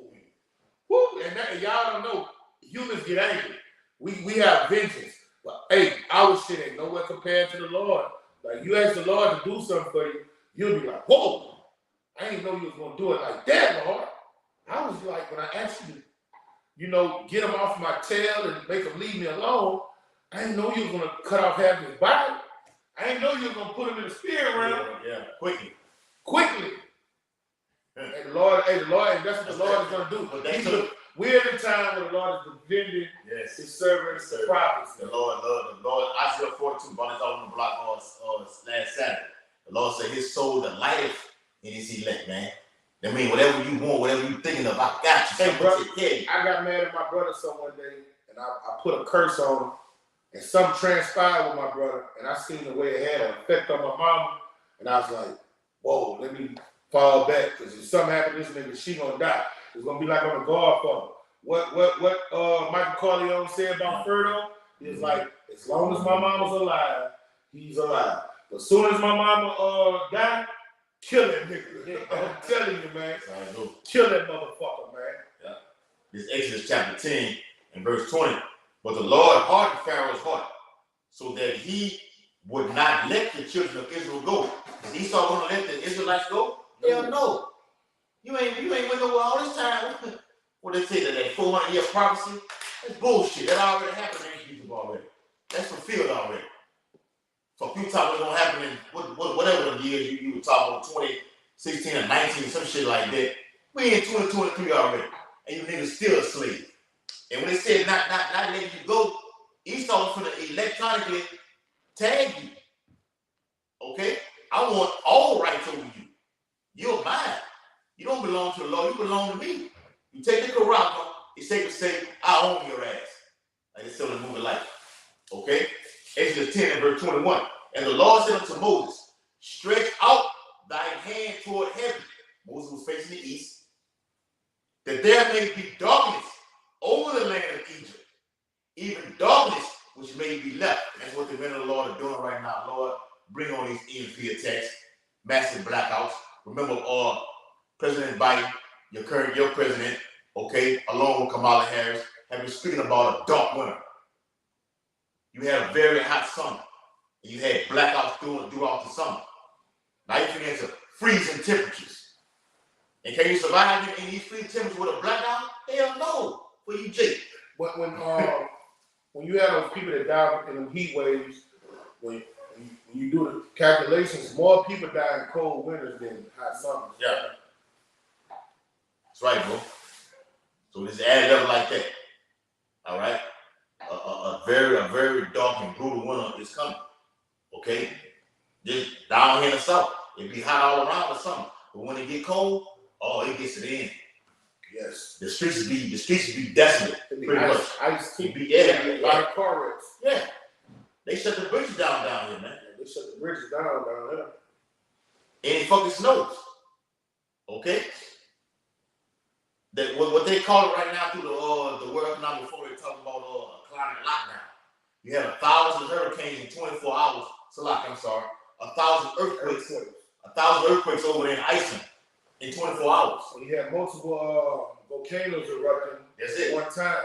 Woo. And y'all don't know, humans get angry. We have vengeance. But hey, our shit ain't nowhere compared to the Lord. Like, you ask the Lord to do something for you, you'll be like, whoa. I didn't know you was gonna do it like that, Lord. I was like, when I asked you to, get him off my tail and make him leave me alone, I didn't know you was gonna cut off half his body. I didn't know you was gonna put him in the spirit realm. Yeah, quickly. And the Lord, and that's what the Lord is gonna do. But we're in a time where the Lord is defending his servants, the prophets. The Lord, Isaiah 42, brought us on the block last Saturday. The Lord said his soul delighteth in his elect, man. I mean, whatever you want, whatever you thinking of, I got you. Hey, brother, I got mad at my brother one day, and I put a curse on him, and something transpired with my brother, and I seen the way it had an effect on my mama, and I was like, whoa, let me fall back, because if something happened to this nigga, she gonna die. It's gonna be like on the Godfather. What Michael Corleone said about Ferdo is like, as long as my mama's alive, he's alive. But as soon as my mama died, kill that nigga. I'm telling you, man. Kill that motherfucker, man. Yeah. This Exodus chapter 10 and verse 20. But the Lord hardened Pharaoh's heart, so that he would not let the children of Israel go. Is Esau gonna let the Israelites go? Hell no. You ain't went nowhere all this time. What they say, that 400-year prophecy? That's bullshit. That already happened in Egypt already. That's fulfilled already. So if you talk what's gonna happen in whatever the years you were talking about, 2016 or 19, some shit like that, we in 2023 already. And you niggas still a slave. And when they said not letting you go, Esau was gonna electronically tag you. Okay? I want all rights over you. You're mine. You don't belong to the Lord, you belong to me. You take the Karaka, it's safe to say, I own your ass. Like it's still in the movie Life. Okay? Exodus 10 and verse 21. And the Lord said unto Moses, stretch out thy hand toward heaven. Moses was facing the east. That there may be darkness over the land of Egypt, even darkness which may be left. That's what the men of the Lord are doing right now. Lord, bring on these EMP attacks, massive blackouts. Remember, President Biden, your president, okay, along with Kamala Harris, have been speaking about a dark winter. You had a very hot summer, and you had blackouts throughout the summer. Now you're getting into freezing temperatures. And can you survive in these freezing temperatures with a blackout? Hell no, for you, Jake. But when you have those people that die in the heat waves, when you do the calculations, more people die in cold winters than hot summers. Yeah. That's right, bro. So it's added up like that. All right? A very dark and brutal winter is coming. Okay? Just down here in the south. It be hot all around the summer. But when it get cold, it gets to the end. Yes. The streets be desolate. Pretty much. Ice A lot of car wrecks. Yeah. They shut the bridges down here, man. They shut the bridges down here. And it fucking snows. Okay? That what they call it right now through the World Economic Forum, they talk about a climate lockdown. You had 1,000 hurricanes in 24 hours. Salak, I'm sorry. 1,000 earthquakes. 1,000 earthquakes over there in Iceland in 24 hours. So you had multiple volcanoes erupting at one time.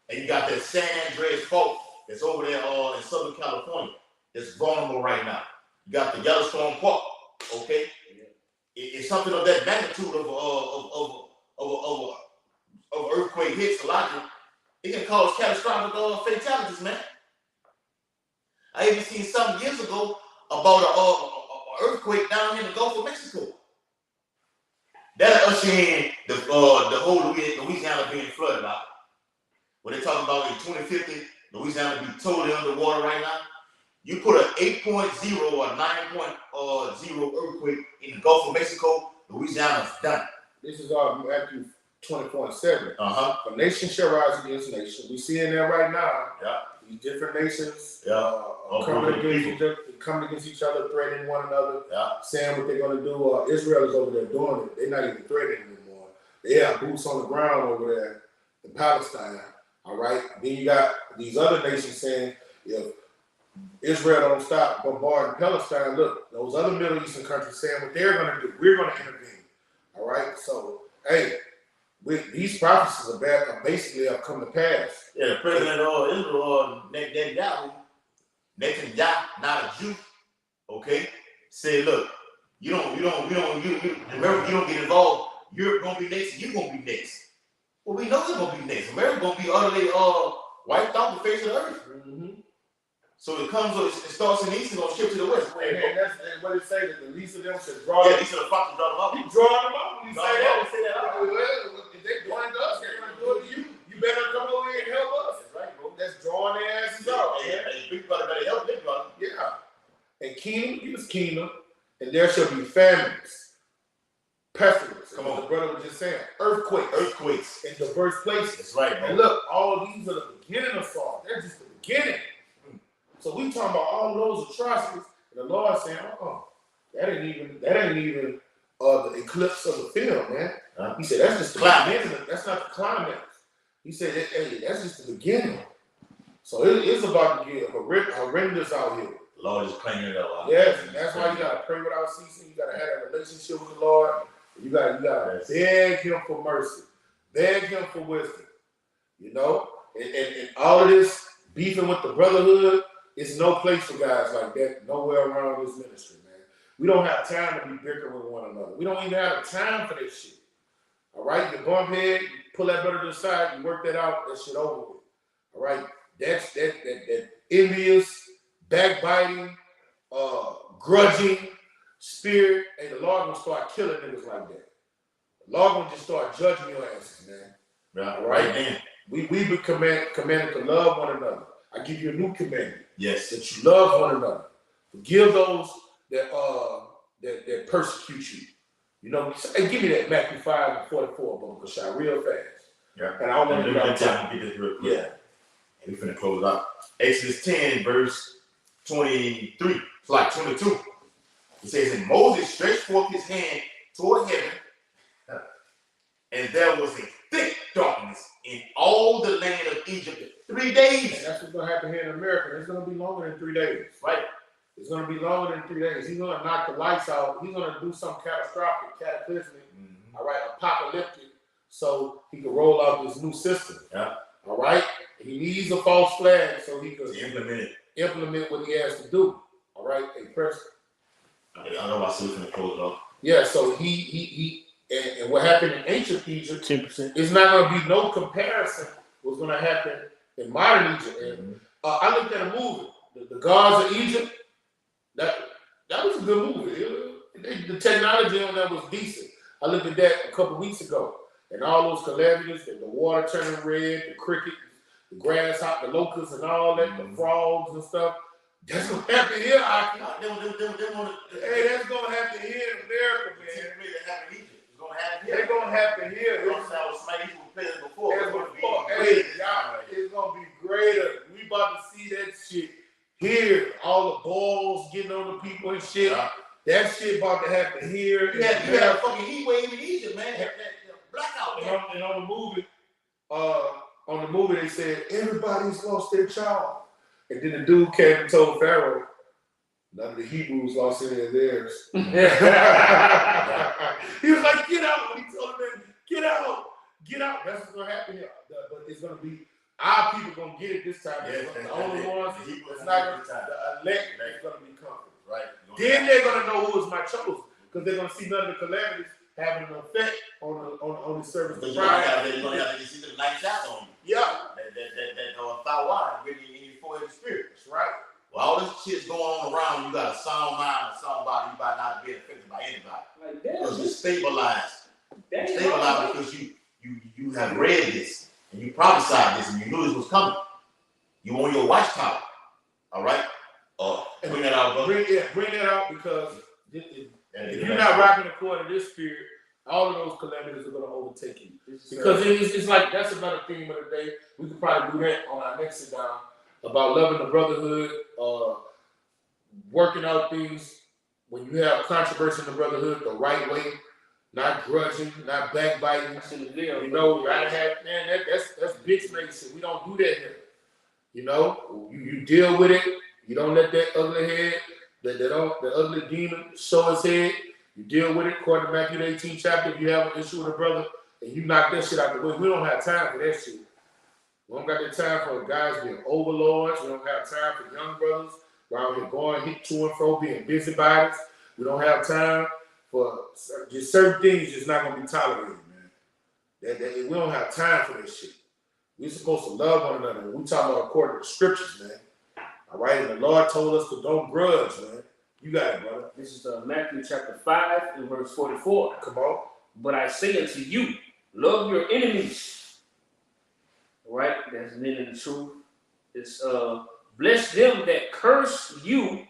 And you got that San Andreas fault that's over there in Southern California. That's vulnerable right now. You got the Yellowstone Park. Okay? Yeah. It's something of that magnitude of earthquake hits a lot. It can cause catastrophic fatalities, man. I even seen some years ago about an earthquake down here in the Gulf of Mexico. That'll usher in the whole Louisiana being flooded out. What they're talking about in 2050, Louisiana be totally underwater right now. You put an 8.0 or 9.0 earthquake in the Gulf of Mexico, Louisiana's done. This is Matthew 24:7. Uh-huh. A nation shall rise against nation. We see in there right now. Yeah. These different nations coming against each other, threatening one another, saying what they're going to do. Israel is over there doing it. They're not even threatening anymore. They have boots on the ground over there in Palestine. All right. Then you got these other nations saying, if Israel don't stop bombarding Palestine, look, those other Middle Eastern countries saying what they're going to do. We're going to intervene. All right. So, hey, these prophecies are basically have come to pass. Yeah, the president of Israel, Netanyahu, not a Jew, okay, said, look, you remember, you don't get involved. Europe gonna be next, you gonna be next. Well, we know it's gonna be next. America gonna be utterly wiped off the face of the earth. Mm-hmm. So it starts in the east and gonna shift to the west. And that's what it say, that the least of them should draw. Yeah, these are the fox draw them up. He drawing them up when you say that. Say that out. If they doing it to us, they're gonna do it to you. You better come over here and help us. That's right, bro. That's drawing their asses out. Hey, big brother better help big brother. Yeah. And kingdom, and there shall be famines, pestilence. Come on, the brother was just saying, earthquakes in diverse places. That's right, bro. And look, all these are the beginning of sorrow. They're just the beginning. So we talking about all those atrocities, and the Lord saying, that ain't even the eclipse of the film, man. He said that's just the beginning. That's not the climax. He said, hey, that's just the beginning. So it's about to get horrendous out here. The Lord is claiming it out. Yes, and that's why you gotta pray without ceasing. You gotta have a relationship with the Lord. You gotta beg Him for mercy, beg Him for wisdom. You know, and all of this beefing with the brotherhood is no place for guys like that. Nowhere around this ministry, man. We don't have time to be bickering with one another. We don't even have time for this shit. All right, you bump head, you pull that brother to the side, you work that out. That shit over with. All right, that's that envious, backbiting, grudging spirit, and the Lord gonna start killing niggas like that. The Lord gonna just start judging your asses, man. Yeah, all right, man. We be commanded to love one another. I give you a new commandment. Yes, that you love one another. Forgive those that persecute you. You know, hey, give me that Matthew 5:44, Brother Kashai, real fast. Yeah, and I want to get this real quick. Yeah, and we're finna close out. Exodus 10, verse 23. It's like 22. It says, and Moses stretched forth his hand toward heaven, and there was a thick darkness in all the land of Egypt 3 days. And that's what's going to happen here in America. It's going to be longer than 3 days. Right. It's going to be longer than 3 days. He's going to knock the lights out. He's going to do something catastrophic, cataclysmic, all right, apocalyptic, so he can roll out this new system. Yeah. All right. He needs a false flag so he can implement what he has to do. All right. Hey, Preston. I know my sister's going to close it off. Yeah. So and what happened in ancient Egypt, 10%. It's not going to be no comparison what's going to happen in modern Egypt. And I looked at a movie, the Gods of Egypt. That was a good movie. The technology on that was decent. I looked at that a couple weeks ago, and all those calamities, the water turning red, the cricket, the grasshopper, the locusts, and all that, the frogs and stuff. That's gonna happen here. Hey, that's gonna happen here in America, man. It's gonna happen here. It's gonna happen here. Hey, y'all, it's gonna be greater. We about to see that shit here. All the balls getting on the people and shit. Yeah. That shit about to happen here. You had a fucking heat wave in Egypt, man. That blackout. And on the movie, they said everybody's lost their child. And then the dude came and told Pharaoh, none of the Hebrews lost any of theirs. He was like, get out. He told them, get out. That's what's going to happen here. But it's going to be, our people going to get it this time. Yeah, the only ones, it's not going to, the elect is going to be comforted. Right. Then they're going to know who is my chosen. Because they're going to see none of the calamities having an effect on the service. You're going to have to see the night shots on you. Yeah. That thought really in your forehead spirit. That's right. Well, all this shit's going on around, you got a sound mind, a sound body, you might not be affected by anybody. Like that. Because you're stabilized. Stabilized because you have read this, and you prophesied this, and you knew this was coming. You on your watchtower. All right? Bring that out, brother. Bring that out because if you're not rocking according to this spirit, all of those calamities are going to overtake you. Because it's like, that's another theme of the day. We could probably do that on our next sit down about loving the brotherhood, working out things when you have controversy in the brotherhood the right way. not grudging, not backbiting. That's in the video. You know, gotta have, man, that's bitch made shit. We don't do that here. You know, you deal with it. You don't let that ugly head, the ugly demon show his head. You deal with it. According to Matthew 18 chapter, if you have an issue with a brother and you knock that shit out the way, we don't have time for that shit. We don't got the time for guys being overlords. We don't have time for young brothers around here going hit to and fro, being busybodies. We don't have time for just certain things. Just not gonna be tolerated, man. We don't have time for this shit. We're supposed to love one another. We talk about according to the scriptures, man. All right, and the Lord told us to don't grudge, man. You got it, brother. This is Matthew chapter 5 and verse 44. Come on. But I say unto you, love your enemies. All right, that's men in the truth. It's bless them that curse you,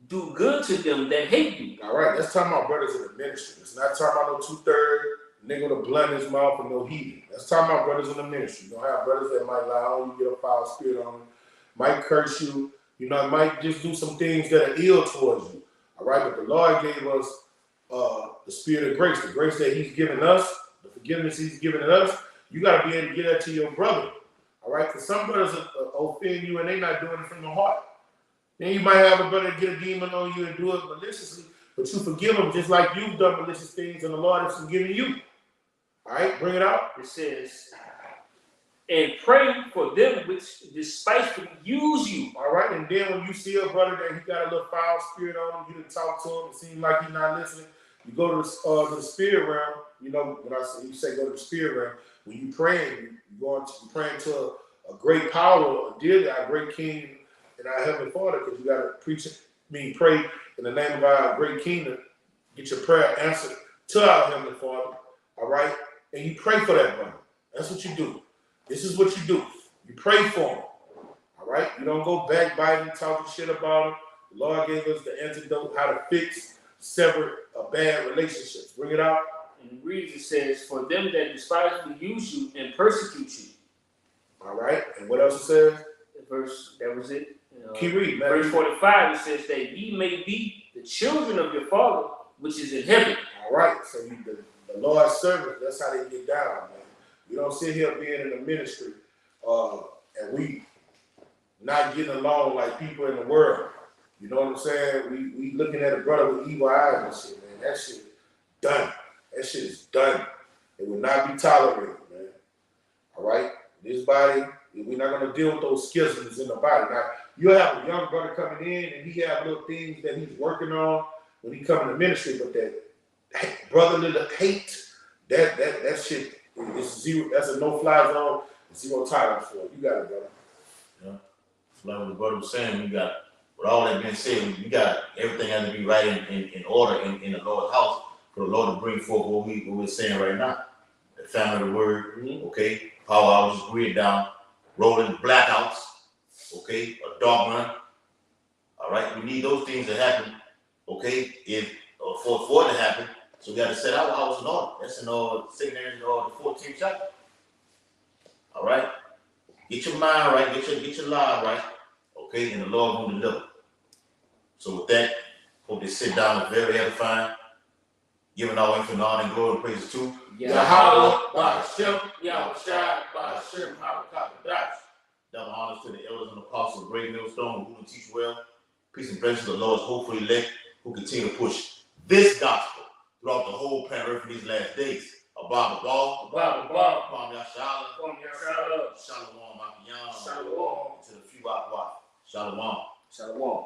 do good to them that hate you. All right, let's talk about brothers in the ministry. It's not talking about no 2/3 nigga with a blunt in his mouth and no heathen. Let's talk about brothers in the ministry. You don't have brothers that might lie on you, get a foul spirit on them, might curse you, you know, might just do some things that are ill towards you. All right, but the Lord gave us the spirit of grace, the grace that He's given us, the forgiveness He's given us. You got to be able to get that to your brother. All right, because some brothers offend you and they're not doing it from the heart. Then you might have a brother get a demon on you and do it maliciously, but you forgive them just like you've done malicious things and the Lord has forgiven you. All right, bring it out. It says, and pray for them which despitefully use you. All right, and then when you see a brother that he got a little foul spirit on him, you can talk to him, it seems like he's not listening. You go to the spirit realm. You know, when you say go to the spirit realm, when you praying, you're praying to a great power, a dear God, a great King, and our Heavenly Father, because you got to pray in the name of our great King to get your prayer answered to our Heavenly Father. All right, and you pray for that brother. That's what you do. This is what you do. You pray for him. All right, you don't go backbiting, talking shit about him. The Lord gave us the antidote how to fix sever bad relationships. Bring it out. And it reads, it says, for them that despitefully use you and persecute you. All right, and what else it says? Verse, that was it. Keep reading, man. Verse 45, it says that ye may be the children of your Father, which is in heaven. All right, so the Lord's servants, that's how they get down, man. We don't sit here being in the ministry and we not getting along like people in the world. You know what I'm saying? We looking at a brother with evil eyes and shit, man. That shit done. That shit is done. It will not be tolerated, man. All right? This body, we're not going to deal with those schisms in the body. Now, you'll have a young brother coming in and he have little things that he's working on when he come into ministry, but that brotherly hate, that shit is zero. That's a no-fly zone, zero tolerance for it. You got it, brother. Yeah. Like what the brother was saying, we got, with all that being said, we got everything has to be right in order in the Lord's house for the Lord to bring forth what we're saying right now. The family of the word, okay, power hours, grid down, rolling blackouts, okay, a dog run. All right, we need those things to happen, okay, for it to happen. So we got to set our house in order. That's in 2 Corinthians, the 14th chapter. All right, get your mind right, get your life right, okay, and the Lord will deliver. So with that, hope they sit down and very edifying, giving our infinite honor and glory and praise to Yahweh, Ba'ashem, Yahushua, Ba'ashem, Habakadash. Double honors to the elders and apostles of Great Millstone who will teach well. Peace and blessings to the Lord's hopefully elect who continue to push this gospel throughout the whole planet Earth in these last days. Abba, Kwam Yashala, Shalom, Makiyan, Shalom. to the few Shalom. Shalom.